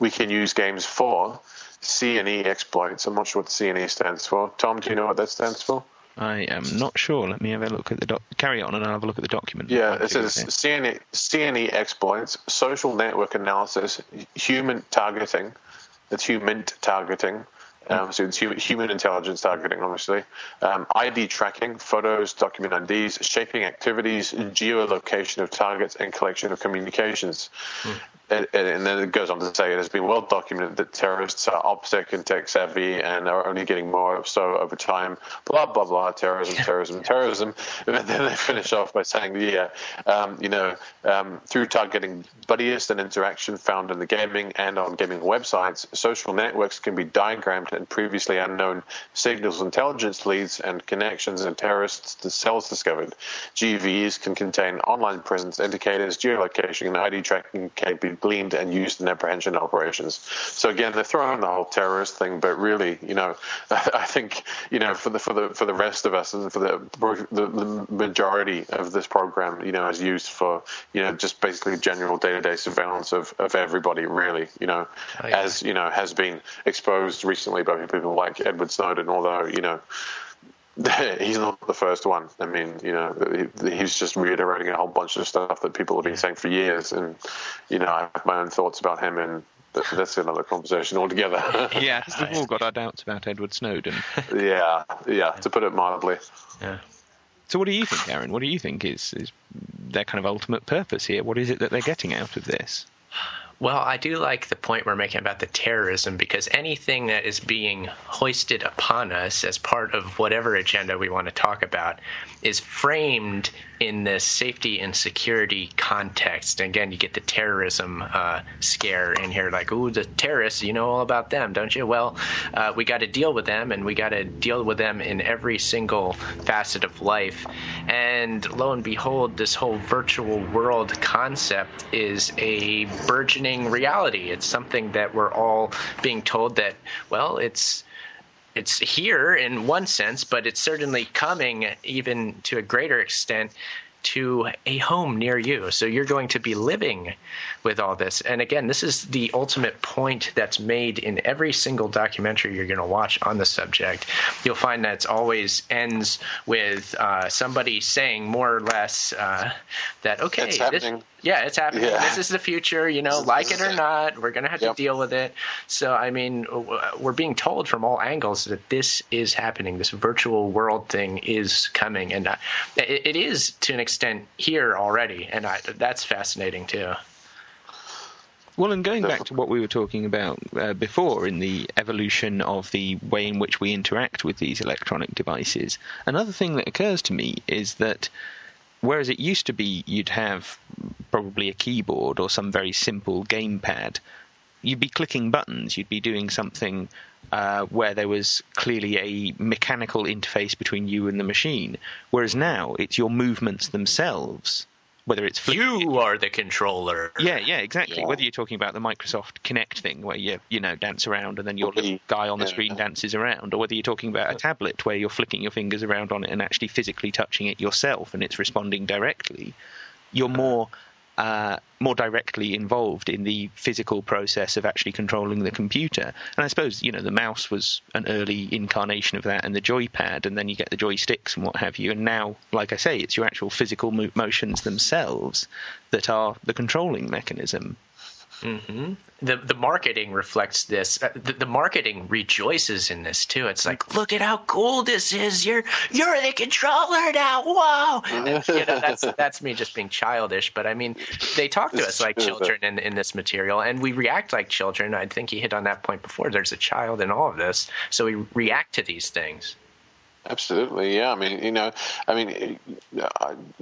We can use games for C&E exploits. I'm not sure what C&E stands for. Tom, do you know what that stands for? I am not sure. Let me have a look at the carry on, and I'll have a look at the document. Yeah, it says C&E exploits, social network analysis, human targeting. That's human targeting. So it's human intelligence targeting, obviously. ID tracking, photos, document IDs, shaping activities, geolocation of targets, and collection of communications. And then it goes on to say it has been well documented that terrorists are OPSEC and tech savvy and are only getting more so over time. Blah, blah, blah, terrorism. And then they finish off by saying, through targeting buddiest and interaction found in the gaming and on gaming websites, social networks can be diagrammed and previously unknown signals, intelligence leads, and connections and terrorists to cells discovered. GVs can contain online presence indicators, geolocation, and ID tracking can be gleaned and used in apprehension operations. So again, they're throwing in the whole terrorist thing, but really, I think, for the rest of us and for the majority of this program, is used for, just basically general day-to-day surveillance of everybody, really, as, has been exposed recently by people like Edward Snowden, although, he's not the first one. I mean, he's just reiterating a whole bunch of stuff that people have been saying for years. And, I have my own thoughts about him, and that's another conversation altogether. Yeah, we've all got our doubts about Edward Snowden. Yeah, to put it mildly. Yeah. So what do you think, Aaron? What do you think is their kind of ultimate purpose here? What is it that they're getting out of this? Well, I do like the point we're making about the terrorism, because anything that is being hoisted upon us as part of whatever agenda we want to talk about is framed in this safety and security context. And again, you get the terrorism scare in here, like, ooh, the terrorists, you know all about them, don't you? Well, we got to deal with them, and we got to deal with them in every single facet of life. And lo and behold, this whole virtual world concept is a burgeoning reality. It's something that we're all being told that, well, it's here in one sense, but it's certainly coming even to a greater extent to a home near you. So you're going to be living with all this. And again, this is the ultimate point that's made in every single documentary you're going to watch on the subject. You'll find that it always ends with somebody saying more or less that, okay, it's happening. It's happening. Yeah. This is the future, like it or not, we're going to have to deal with it. So, I mean, we're being told from all angles that this is happening. This virtual world thing is coming. And it is, to an extent, here already. And that's fascinating, too. Well, and going back to what we were talking about before in the evolution of the way in which we interact with these electronic devices, another thing that occurs to me is that whereas it used to be you'd have probably a keyboard or some very simple gamepad, you'd be clicking buttons, you'd be doing something where there was clearly a mechanical interface between you and the machine. Whereas now it's your movements themselves, whether it's flicking. You are the controller. Yeah, exactly. Yeah. Whether you're talking about the Microsoft Kinect thing where you dance around and then your little guy on the screen dances around, or whether you're talking about a tablet where you're flicking your fingers around on it and actually physically touching it yourself and it's responding directly, you're more directly involved in the physical process of actually controlling the computer. And I suppose, the mouse was an early incarnation of that, and the joypad, and then you get the joysticks and what have you. And now, like I say, it's your actual physical motions themselves that are the controlling mechanism. Mm-hmm. The marketing reflects this. The marketing rejoices in this too. It's like, look at how cool this is. You're the controller now. Whoa! And, that's me just being childish. But I mean, they talk to us like children in this material, and we react like children. I think you hit on that point before. There's a child in all of this, so we react to these things. Absolutely, yeah.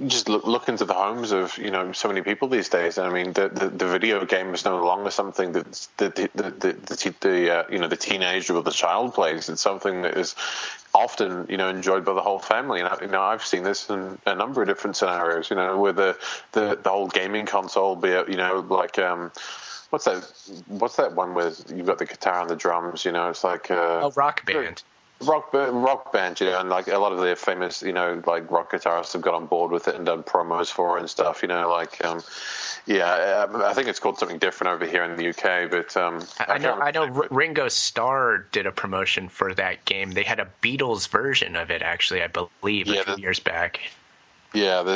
Just look into the homes of so many people these days. I mean, the video game is no longer something that the teenager or the child plays. It's something that is often enjoyed by the whole family. And I've seen this in a number of different scenarios. Where the whole gaming console, be it like what's that one where you've got the guitar and the drums? It's like Rock Band. Rock band, and like a lot of the famous, like rock guitarists have got on board with it and done promos for it and stuff, I think it's called something different over here in the UK, but I know Ringo Starr did a promotion for that game. They had a Beatles version of it, actually, I believe, a few years back. Yeah, I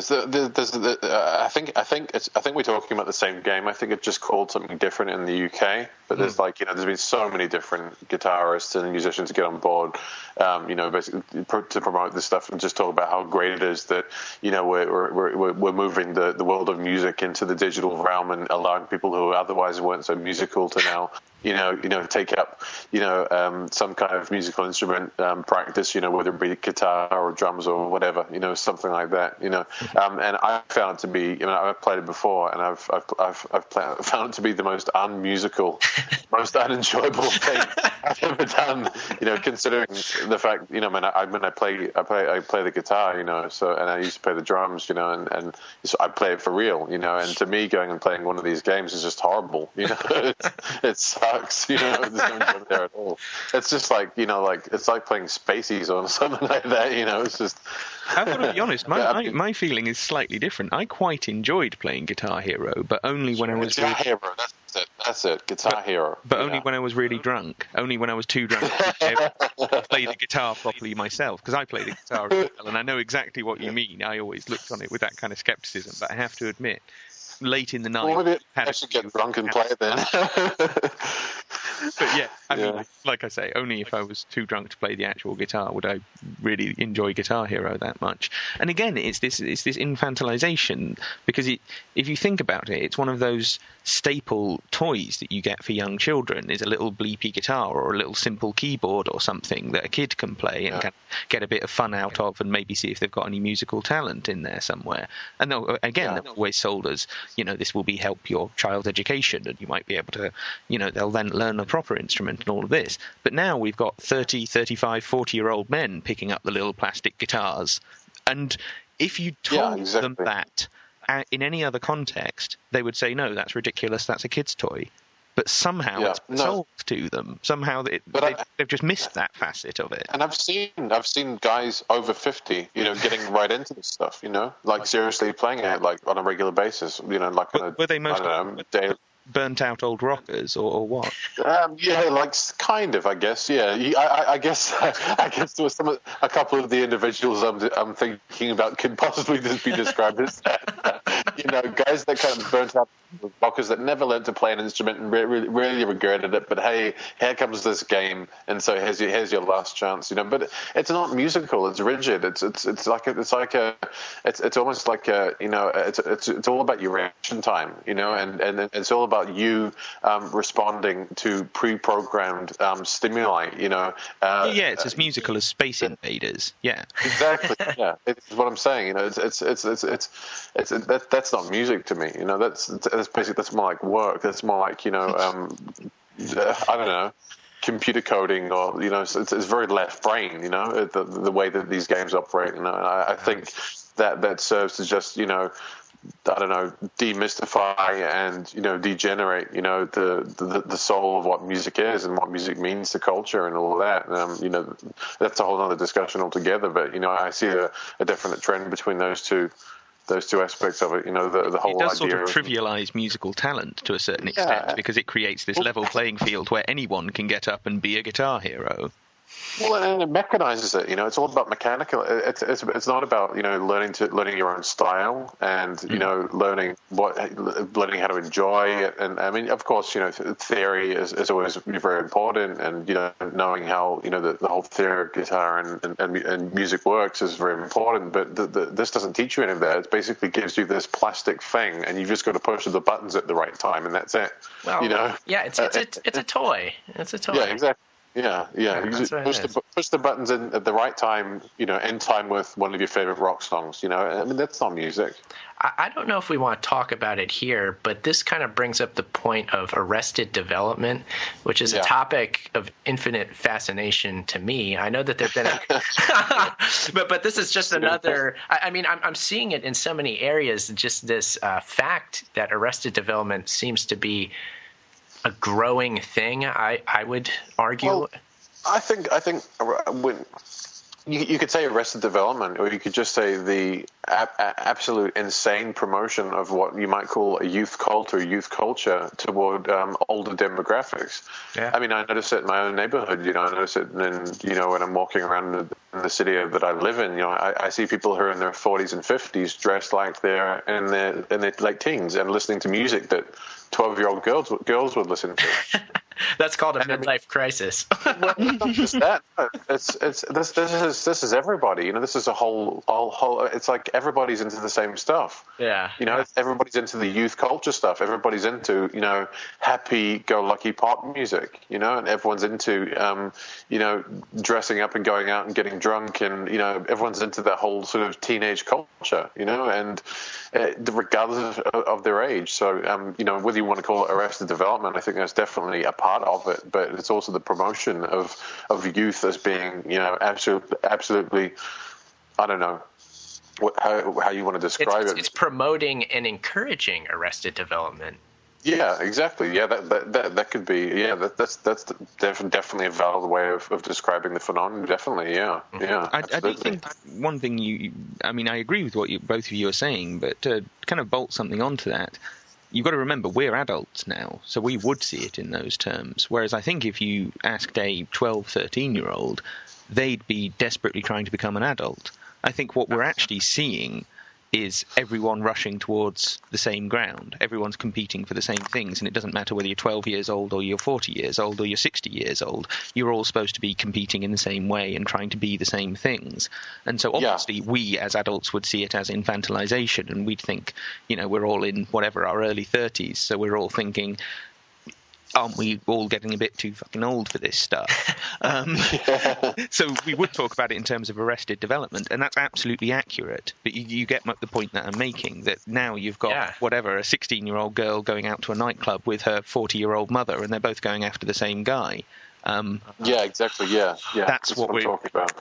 think we're talking about the same game. I think it's just called something different in the UK. But there's there's been so many different guitarists and musicians get on board, basically to promote this stuff and just talk about how great it is that we're moving the world of music into the digital realm and allowing people who otherwise weren't so musical to now take up some kind of musical instrument practice, whether it be guitar or drums or whatever, something like that, and I found it to be, I've played it before, and I've found it to be the most unmusical, most unenjoyable thing I've ever done, considering the fact, I play the guitar, so, and I used to play the drums, and so I play it for real, and to me going and playing one of these games is just horrible, it sucks, there's no enjoyment there at all. It's just like, it's like playing Spaceys or something like that, it's just... I've got to be honest, my feeling is slightly different. I quite enjoyed playing Guitar Hero, but only when I was... Guitar Hero, that's it, Guitar Hero. But only when I was really drunk. Only when I was too drunk to play the guitar properly myself, because I play the guitar really well, and I know exactly what you mean. I always looked on it with that kind of skepticism, but I have to admit, late in the night... Well, maybe I should get drunk and play it then. But yeah, I mean, like I say, only if I was too drunk to play the actual guitar would I really enjoy Guitar Hero that much. And again, it's this infantilization, because if you think about it, it's one of those staple toys that you get for young children, is a little bleepy guitar or a little simple keyboard or something that a kid can play and can get a bit of fun out of, and maybe see if they've got any musical talent in there somewhere. And they're always sold as, this will help your child's education, and you might be able to, they'll then learn a proper instrument and all of this. But now we've got 30, 35, 40-year-old men picking up the little plastic guitars, and if you told them that in any other context, they would say, no, that's ridiculous, that's a kid's toy. But somehow it's sold to them. Somehow they've just missed that facet of it. And I've seen guys over 50, getting right into this stuff, seriously playing it like on a regular basis, were they most burnt out old rockers or what? Kind of, I guess. Yeah, I guess there was a couple of the individuals I'm thinking about could possibly just be described as guys that kind of burnt out rockers that never learned to play an instrument and really regretted it. But hey, here comes this game, and so here's your last chance. But it's not musical. It's rigid. It's almost like it's all about your reaction time. And it's all about you responding to pre-programmed stimuli. It's as musical as Space Invaders. Yeah, exactly. Yeah, it's what I'm saying. That's not music to me. That's more like work. That's more like I don't know, computer coding, or it's very left brain. The way that these games operate. I think that serves to just I don't know, demystify and degenerate the soul of what music is and what music means to culture and all of that. That's a whole other discussion altogether. But I see a definite trend between those two aspects of it. The whole idea. It does sort of trivialize musical talent to a certain extent, because it creates this level playing field where anyone can get up and be a guitar hero. Well, and it mechanizes it. It's all about mechanical. It's not about learning your own style and learning how to enjoy it. And I mean, of course, theory is always very important, and knowing how the whole theory of guitar and music works is very important. But this doesn't teach you any of that. It basically gives you this plastic thing, and you've just got to push the buttons at the right time, and that's it. Well, it's a toy. It's a toy. Yeah, exactly. Yeah. Push the buttons in at the right time, in time with one of your favorite rock songs. I mean, that's not music. I don't know if we want to talk about it here, but this kind of brings up the point of arrested development, which is a topic of infinite fascination to me. I know that there've been but this is just another. I mean, I'm seeing it in so many areas. Just this fact that arrested development seems to be a growing thing, I would argue. Well, I think You could say Arrested Development, or you could just say the absolute insane promotion of what you might call a youth cult or youth culture toward older demographics. Yeah. I mean, I notice it in my own neighborhood. I notice it when I'm walking around in the city that I live in. I see people who are in their 40s and 50s dressed like they're in their late teens and listening to music that 12-year-old girls would listen to. That's called a midlife crisis. Well, not just that. This is everybody. This is a whole. It's like everybody's into the same stuff. Yeah. Everybody's into the youth culture stuff. Everybody's into happy-go-lucky pop music. And everyone's into dressing up and going out and getting drunk, and everyone's into that whole sort of teenage culture. And regardless of their age. So whether you want to call it Arrested Development, I think that's definitely a part of it, but it's also the promotion of youth as being absolutely I don't know how you want to describe it. It's promoting and encouraging Arrested Development. Yeah, exactly. Yeah, that could be. Yeah, that's definitely a valid way of describing the phenomenon. Definitely, yeah, yeah. I do think one thing I agree with what both of you are saying, but to kind of bolt something onto that, you've got to remember we're adults now, so we would see it in those terms. Whereas I think if you asked a 12, 13-year-old, they'd be desperately trying to become an adult. I think what we're actually seeing is everyone rushing towards the same ground. Everyone's competing for the same things, and it doesn't matter whether you're 12 years old or you're 40 years old or you're 60 years old. You're all supposed to be competing in the same way and trying to be the same things. And so obviously we as adults would see it as infantilization, and we'd think, we're all in whatever, our early 30s, so we're all thinking, aren't we all getting a bit too fucking old for this stuff? So we would talk about it in terms of Arrested Development, and that's absolutely accurate. But you get the point that I'm making, that now you've got, a 16-year-old girl going out to a nightclub with her 40-year-old mother, and they're both going after the same guy. Yeah, exactly. Yeah. That's what we're talking about.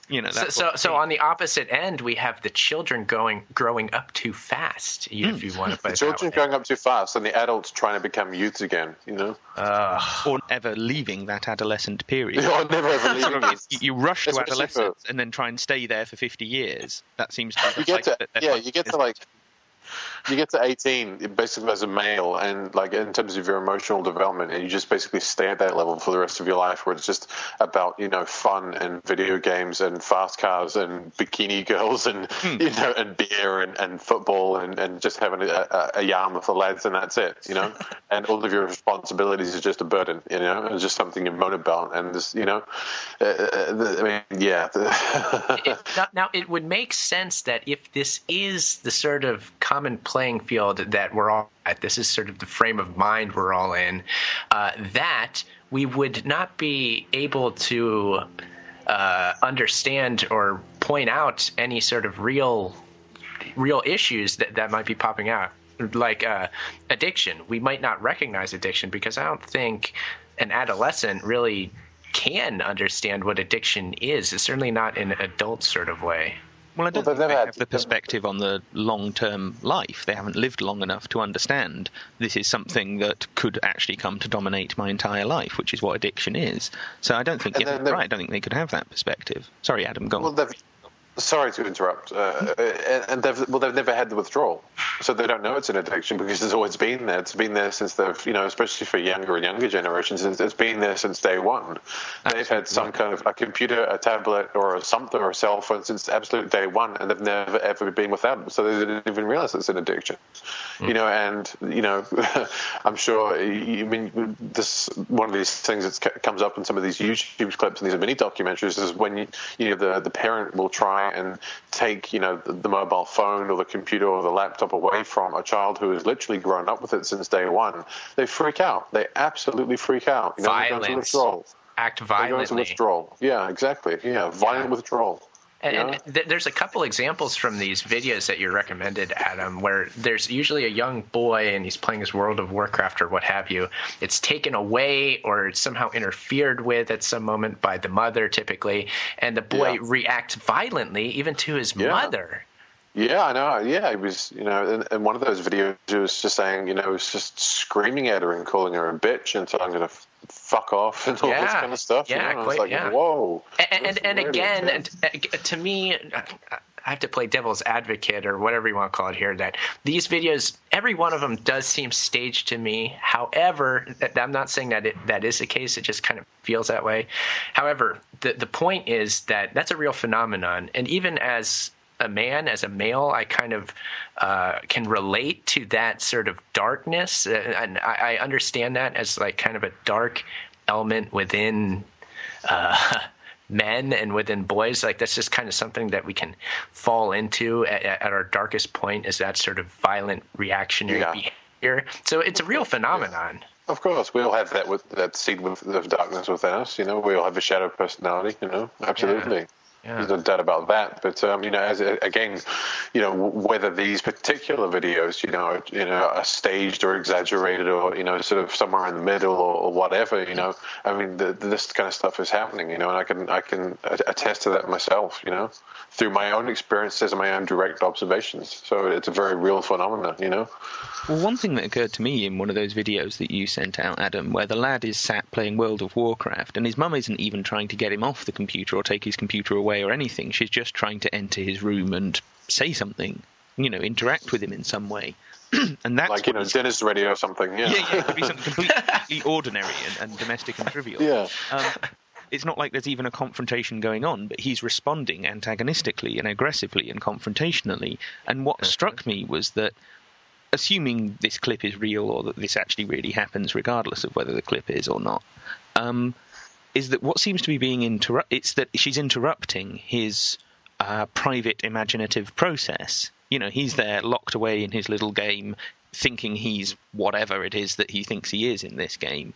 So on the opposite end, we have the children growing up too fast. If you want to put it children growing up too fast, and the adults trying to become youths again. Or never leaving that adolescent period. Or never ever leaving. You rush to adolescence and then try and stay there for 50 years. That seems to be you get to 18 basically as a male, and in terms of your emotional development, and you just basically stay at that level for the rest of your life, where it's just about fun and video games and fast cars and bikini girls and and beer and football and just having a yarn with the lads, and that's it. And all of your responsibilities is just a burden. It's just something you moan about, and this now it would make sense that if this is the sort of common playing field that we're all at, this is sort of the frame of mind we're all in, that we would not be able to understand or point out any sort of real issues that might be popping out, like addiction. We might not recognize addiction because I don't think an adolescent really can understand what addiction is. It's certainly not in an adult sort of way. Well, I don't think they have the perspective on the long-term life. They haven't lived long enough to understand this is something that could actually come to dominate my entire life, which is what addiction is. So I don't think you're right. I don't think they could have that perspective. Sorry, Adam, go on. Sorry to interrupt. And they've never had the withdrawal, so they don't know it's an addiction because it's always been there. It's been there since they've, especially for younger and younger generations, it's been there since day one. They've had some kind of a computer, a tablet, or something, or a cell phone since absolute day one, and they've never ever been without it. So they didn't even realize it's an addiction. And I'm sure. This one of these things that comes up in some of these YouTube clips and these mini documentaries is when the parent will try and take the mobile phone or the computer or the laptop away from a child who has literally grown up with it since day one. They freak out. They absolutely freak out. Violence. Act violently. They go into withdrawal. Yeah, exactly. Yeah, violent withdrawal. And there's a couple examples from these videos that you recommended, Adam, where there's usually a young boy and he's playing his World of Warcraft or what have you. It's taken away or it's somehow interfered with at some moment by the mother, typically, and the boy reacts violently even to his mother. Yeah, I know. Yeah, it was, in one of those videos, he was just saying, he was just screaming at her and calling her a bitch and telling her to fuck off and all this kind of stuff. Yeah, I was like, whoa. And really again, intense. to me, I have to play devil's advocate or whatever you want to call it here, that these videos, every one of them does seem staged to me. However, I'm not saying that is the case. It just kind of feels that way. However, the point is that that's a real phenomenon. And even as a man, as a male, I kind of can relate to that sort of darkness. And I understand that as like kind of a dark element within men and within boys. Like that's just kind of something that we can fall into at our darkest point, is that sort of violent reactionary behavior. So it's a real phenomenon. Of course, we all have that seed of darkness within us. We all have a shadow personality. Absolutely. Yeah. There's no doubt about that. But whether these particular videos, are staged or exaggerated or sort of somewhere in the middle or whatever, this kind of stuff is happening, and I can attest to that myself, through my own experiences and my own direct observations. So it's a very real phenomenon, Well, one thing that occurred to me in one of those videos that you sent out, Adam, where the lad is sat playing World of Warcraft and his mum isn't even trying to get him off the computer or take his computer away or anything. She's just trying to enter his room and say something, interact with him in some way. And that's like, dinner's ready or something. Yeah, it could be something completely ordinary and domestic and trivial. Yeah. It's not like there's even a confrontation going on, but he's responding antagonistically and aggressively and confrontationally. And what struck me was that, assuming this clip is real or that this actually really happens, regardless of whether the clip is or not, is that what seems to be being it's that she's interrupting his private imaginative process. He's there locked away in his little game, thinking he's whatever it is that he thinks he is in this game.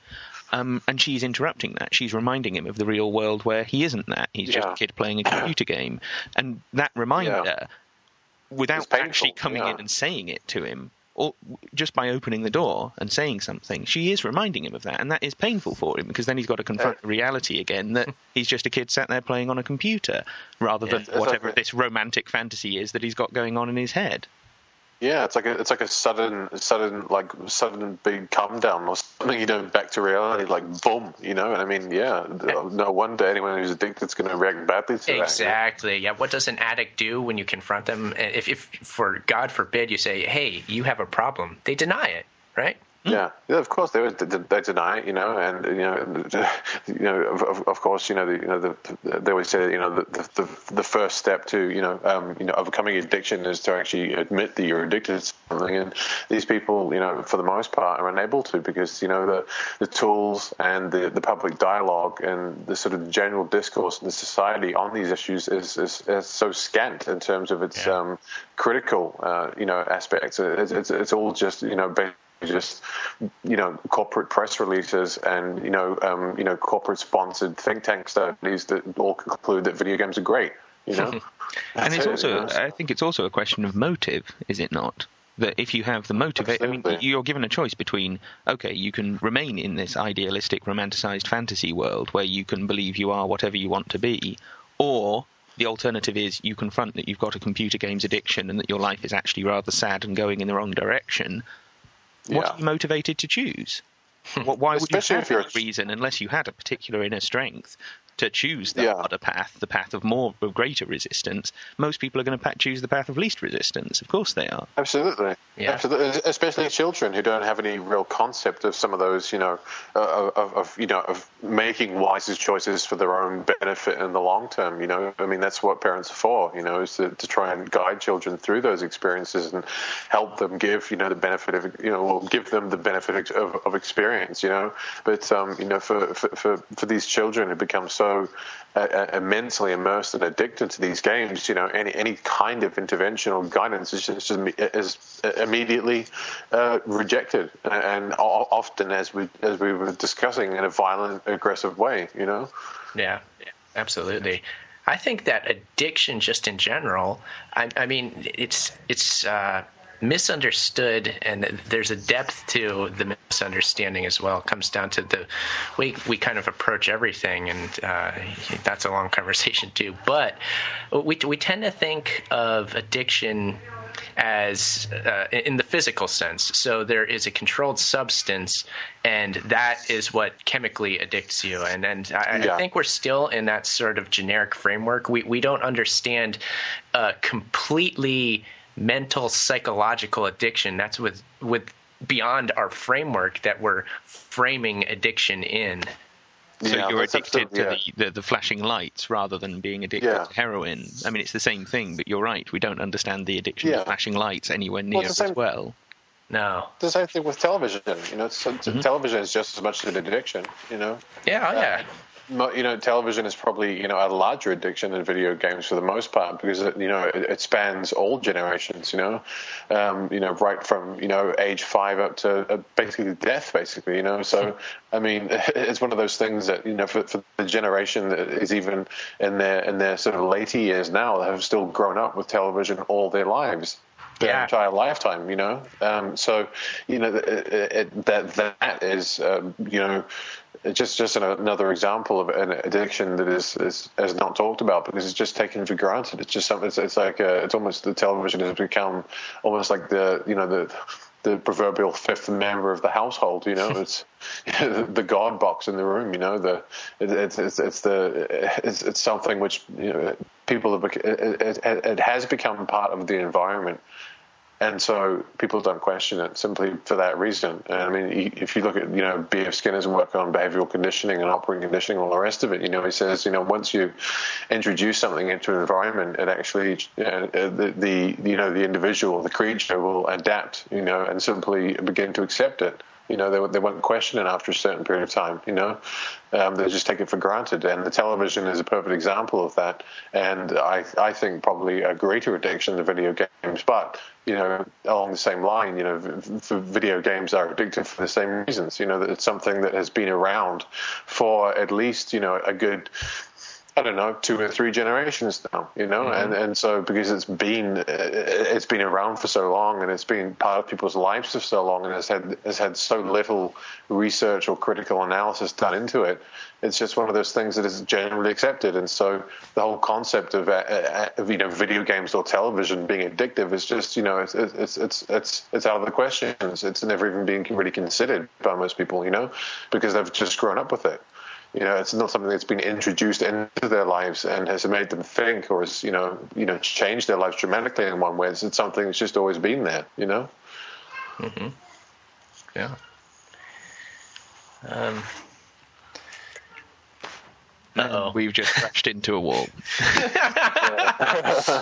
And she's interrupting that. She's reminding him of the real world where he isn't that. He's just a kid playing a computer game. And that reminder, without actually coming in and saying it to him, or just by opening the door and saying something, she is reminding him of that. And that is painful for him, because then he's got to confront the reality again that he's just a kid sat there playing on a computer, rather than whatever this romantic fantasy is that he's got going on in his head. Yeah, it's like a sudden big come down or something, back to reality, like boom, and I mean, no wonder anyone who's addicted is going to react badly to that. Exactly. Yeah. What does an addict do when you confront them? If for God forbid you say, "Hey, you have a problem," they deny it, right? Yeah, of course they deny it, and of course, they always say that, the first step to overcoming addiction is to actually admit that you're addicted to something, and these people, for the most part, are unable to, because the tools and the public dialogue and the sort of general discourse in the society on these issues is so scant in terms of its critical aspects. It's all just just corporate press releases and corporate sponsored think tank studies that all conclude that video games are great. And it's also, I think it's also a question of motive, is it not? That if you have the motivation, I mean, you're given a choice between, okay, you can remain in this idealistic, romanticized fantasy world where you can believe you are whatever you want to be, or the alternative is you confront that you've got a computer games addiction and that your life is actually rather sad and going in the wrong direction. What are you motivated to choose? Why would you have a reason, unless you had a particular inner strength, to choose the harder path, the path of greater resistance? Most people are going to choose the path of least resistance. Of course they are. Absolutely. Yeah. Absolutely. Especially children who don't have any real concept of some of those, of making wise choices for their own benefit in the long term. I mean, that's what parents are for, is to try and guide children through those experiences and help them give, the benefit of, or give them the benefit of experience, But, for these children who become so immensely immersed and addicted to these games, any kind of intervention or guidance is immediately rejected, and often, as we were discussing, in a violent, aggressive way. Yeah, absolutely. I think that addiction, just in general, I mean, it's misunderstood, and there's a depth to the misunderstanding as well. It comes down to the way we kind of approach everything, and that's a long conversation too. But we tend to think of addiction as in the physical sense. So there is a controlled substance, and that is what chemically addicts you. And I think we're still in that sort of generic framework. We don't understand completely mental psychological addiction. That's with beyond our framework that we're framing addiction in. So you're addicted to the flashing lights rather than being addicted to heroin. I mean, it's the same thing, but you're right. We don't understand the addiction to flashing lights anywhere near as well. No. The same thing with television. Television is just as much an addiction. Yeah. Television is probably a larger addiction than video games for the most part, because it spans all generations. Right from age 5 up to basically death. So I mean, it's one of those things that for the generation that is even in their sort of later years now, that have still grown up with television all their lives. Their entire lifetime, So that is just another example of an addiction that is not talked about, because it's just taken for granted. It's just something. It's like it's almost, the television has become almost like the proverbial fifth member of the household. It's the God box in the room. It's something which people have. It has become part of the environment. And so people don't question it simply for that reason. And I mean, if you look at, B.F. Skinner's work on behavioral conditioning and operant conditioning and all the rest of it, he says, once you introduce something into an environment, it actually, the individual, the creature will adapt, and simply begin to accept it. They won't question it after a certain period of time, They just take it for granted. And the television is a perfect example of that. And I think probably a greater addiction to video games. But, along the same line, video games are addictive for the same reasons, that it's something that has been around for at least, a good, 2 or 3 generations now, and so because it's been around for so long, and it's been part of people's lives for so long, and has had so little research or critical analysis done into it, it's just one of those things that is generally accepted. And so the whole concept of video games or television being addictive is just it's out of the question. It's never even being really considered by most people, because they've just grown up with it. It's not something that's been introduced into their lives and has made them think, or has, changed their lives dramatically in one way. It's something that's just always been there, Mm-hmm. Yeah. We've just crashed into a wall.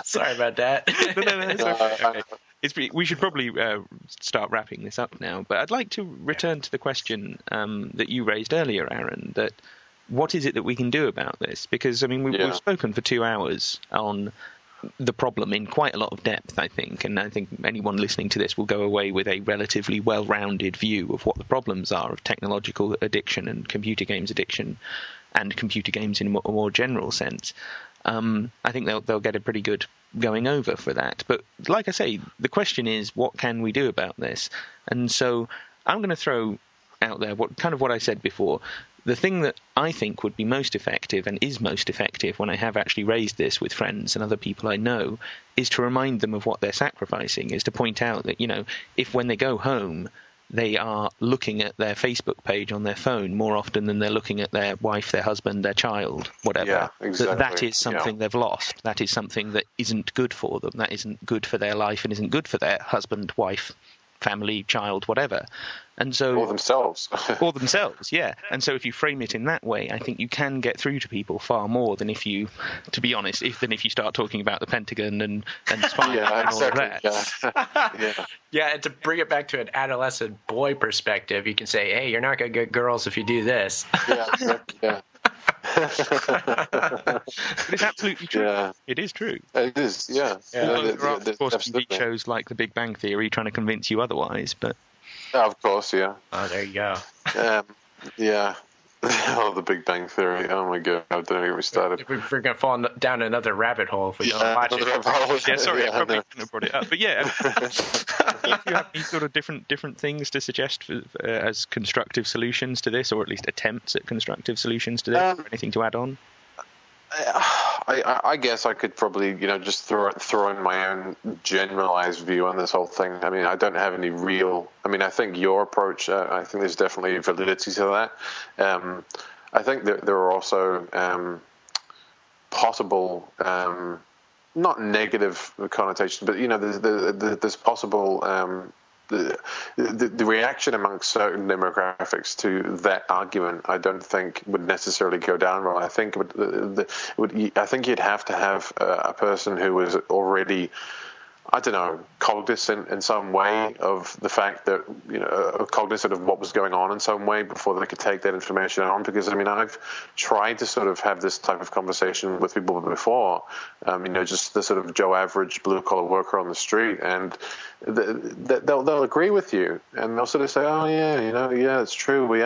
Sorry about that. No, it's okay. We should probably start wrapping this up now, but I'd like to return to the question that you raised earlier, Aaron, that what is it that we can do about this? Because, I mean, we've spoken for 2 hours on the problem in quite a lot of depth, I think, and I think anyone listening to this will go away with a relatively well-rounded view of what the problems are of technological addiction and computer games addiction, and computer games in a more general sense. I think they'll get a pretty good going over for that. But like I say, the question is, what can we do about this? And so I'm going to throw out there what I said before. The thing that I think would be most effective, and is most effective when I have actually raised this with friends and other people I know, is to remind them of what they're sacrificing, is to point out that, if when they go home they are looking at their Facebook page on their phone more often than they're looking at their wife, their husband, their child, whatever. Yeah, exactly. That is something they've lost. That is something that isn't good for them. That isn't good for their life and isn't good for their husband, wife, family, child, whatever. And so, or themselves. Or themselves, yeah. And so if you frame it in that way, I think you can get through to people far more than if you, to be honest, if you start talking about the Pentagon and spying and all of that. Yeah, and to bring it back to an adolescent boy perspective, you can say, hey, you're not going to get girls if you do this. Yeah. But it's absolutely true. Yeah. It is true. It is, yeah. There are, of course, TV shows like The Big Bang Theory trying to convince you otherwise, but... Of course, yeah. Oh, there you go. Yeah. Oh, The Big Bang Theory. Oh, my God. Don't get me started. We're going to fall down another rabbit hole if we don't watch it. Yeah, sorry, I probably couldn't have brought it up. But yeah. you have any sort of different things to suggest as constructive solutions to this, or at least attempts at constructive solutions to this? Or anything to add on? I guess I could probably, just throw in my own generalized view on this whole thing. I mean, I don't have any real. I mean, I think your approach. I think there's definitely validity to that. I think that there are also possible, not negative connotations, but there's possible. The reaction amongst certain demographics to that argument, I don't think would necessarily go down well. I think I think you'd have to have a person who was already, I don't know, cognizant in some way of the fact that, cognizant of what was going on in some way before they could take that information on. Because, I mean, I've tried to sort of have this type of conversation with people before, just the sort of Joe average blue collar worker on the street, and they'll agree with you, and they'll sort of say, oh yeah, it's true, we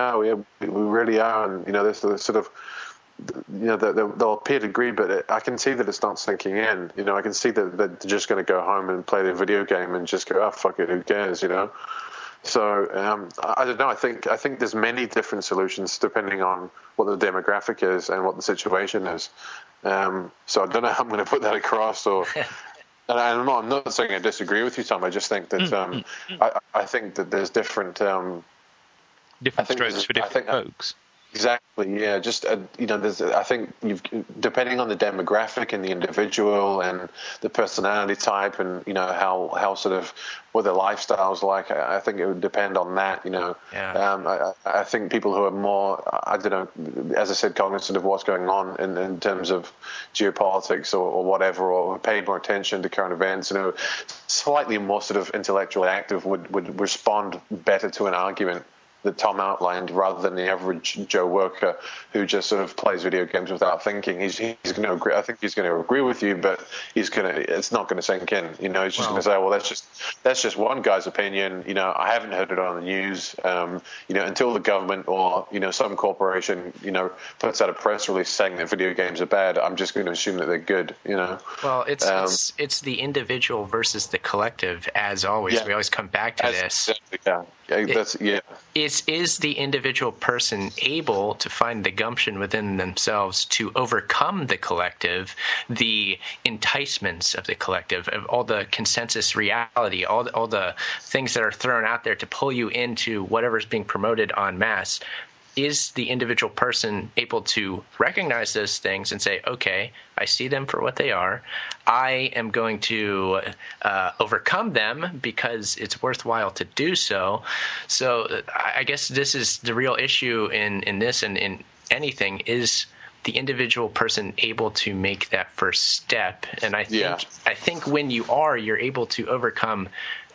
really are, and there's sort of. They'll appear to agree, but I can see that it's not sinking in. I can see that they're just going to go home and play their video game and just go, oh, fuck it, who cares, So I don't know. I think there's many different solutions depending on what the demographic is and what the situation is. So I don't know how I'm going to put that across, or. And I'm not saying I disagree with you, Tom. I just think that I think that there's different strokes for different folks. Exactly. Yeah. Just I think depending on the demographic and the individual and the personality type and how sort of what their lifestyle's like. I think it would depend on that. Yeah. I think people who are more, I don't know, as I said, cognizant of what's going on in terms of geopolitics or whatever, or paying more attention to current events, slightly more sort of intellectually active would respond better to an argument that Tom outlined, rather than the average Joe worker who just sort of plays video games without thinking. He's going to agree. I think he's going to agree with you, but it's not going to sink in. He's just going to say, well, that's just one guy's opinion. I haven't heard it on the news. Until the government or some corporation puts out a press release saying that video games are bad, I'm just going to assume that they're good. Well, it's the individual versus the collective, as always. Yeah. We always come back to this. Yeah. Is the individual person able to find the gumption within themselves to overcome the collective, the enticements of the collective, of all the consensus reality, all the things that are thrown out there to pull you into whatever's being promoted en masse? Is the individual person able to recognize those things and say, okay, I see them for what they are. I am going to overcome them because it's worthwhile to do so. So I guess this is the real issue in this and in anything, is the individual person able to make that first step. And I think when you're able to overcome,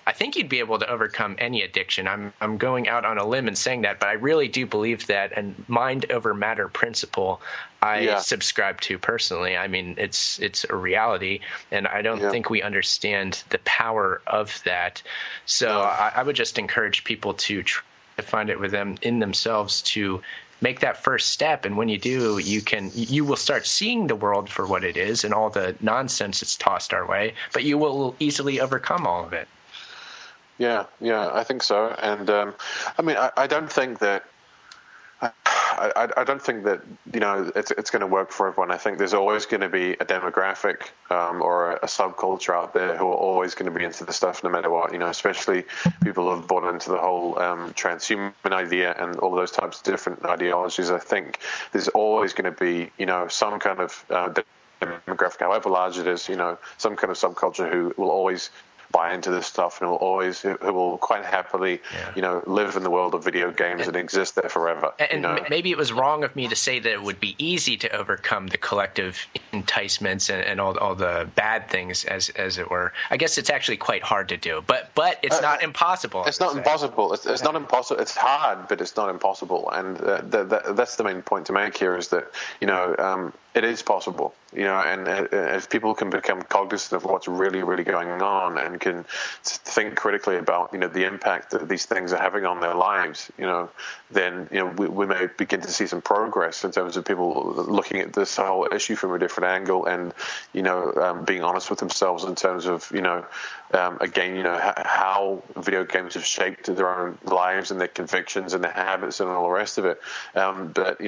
I think you'd be able to overcome any addiction. I'm going out on a limb and saying that, but I really do believe that, and mind over matter principle I subscribe to personally. I mean, it's a reality, and I don't think we understand the power of that. So I would just encourage people to try to find it in themselves to make that first step, and when you do, you will start seeing the world for what it is and all the nonsense that's tossed our way, but you will easily overcome all of it. Yeah, I think so. And I mean, I don't think that it's going to work for everyone. I think there's always going to be a demographic or a subculture out there who are always going to be into the stuff no matter what. Especially people who have bought into the whole transhuman idea and all those types of different ideologies. I think there's always going to be some kind of demographic, however large it is. Some kind of subculture who will always buy into this stuff and who will quite happily, live in the world of video games and exist there forever. And maybe it was wrong of me to say that it would be easy to overcome the collective enticements and all the bad things, as it were. I guess it's actually quite hard to do, but it's not impossible. It's not impossible. It's not impossible. It's hard, but it's not impossible. And that's the main point to make here, is that it is possible, and if people can become cognizant of what's really, really going on and can think critically about, the impact that these things are having on their lives, then, we may begin to see some progress in terms of people looking at this whole issue from a different angle and, being honest with themselves in terms of, again, how video games have shaped their own lives and their convictions and their habits and all the rest of it. But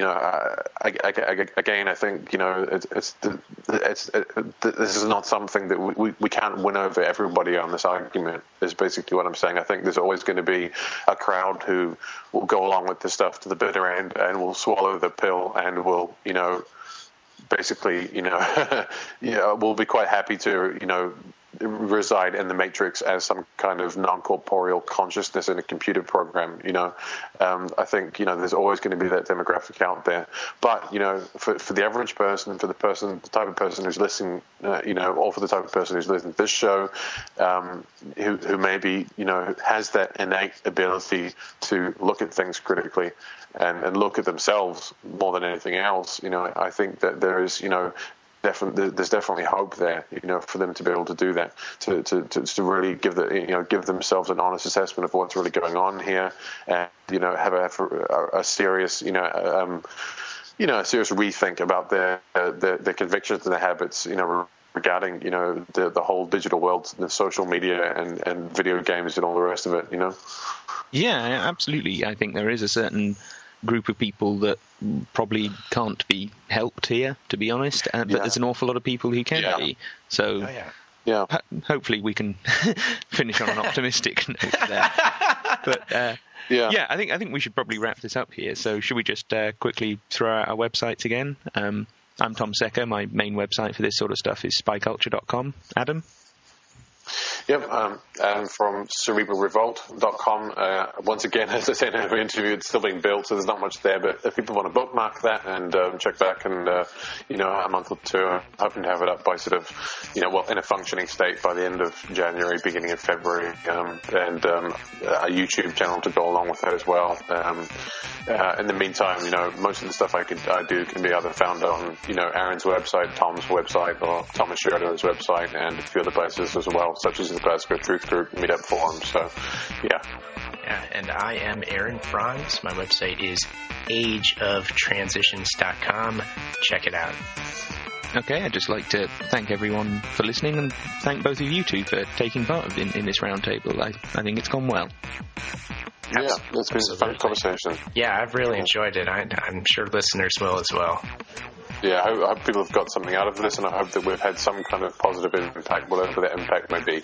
again, I think this is not something that we can't win over everybody on this argument. Is basically what I'm saying. I think there's always going to be a crowd who will go along with this stuff to the bitter end and will swallow the pill and will basically will be quite happy to reside in the matrix as some kind of non-corporeal consciousness in a computer program. I think there's always going to be that demographic out there, but for the average person, for the type of person who's listening, or for the type of person who's listening to this show, who maybe has that innate ability to look at things critically and look at themselves more than anything else, I think that there is there's definitely hope there, for them to be able to do that, to really give themselves an honest assessment of what's really going on here, and have a serious a serious rethink about their convictions and their habits, regarding the whole digital world, the social media and video games and all the rest of it. Yeah, absolutely. I think there is a certain group of people that probably can't be helped here, to be honest, but there's an awful lot of people who can be. So hopefully we can finish on an optimistic note there. But I think we should probably wrap this up here. So should we just quickly throw out our websites again? I'm Tom Secker. My main website for this sort of stuff is spyculture.com. Adam? Yep, and from cerebralrevolt.com. Once again, as I said in the interview, it's still being built, so there's not much there. But if people want to bookmark that and check back, and a month or two, I'm hoping to have it up by sort of, in a functioning state by the end of January, beginning of February, and a YouTube channel to go along with that as well. In the meantime, most of the stuff I do can be either found on, Aaron's website, Tom's website, or Thomas Sheridan's website, and a few other places as well, such as the Glasgow Truth Group Meetup Forum. So, yeah, and I am Aaron Franz. My website is ageoftransitions.com. Check it out. Okay, I'd just like to thank everyone for listening and thank both of you two for taking part in this roundtable. I think it's gone well. Yeah, it's been a fun conversation. Yeah, I've really enjoyed it. I'm sure listeners will as well. Yeah, I hope people have got something out of this, and I hope that we've had some kind of positive impact, whatever that impact may be.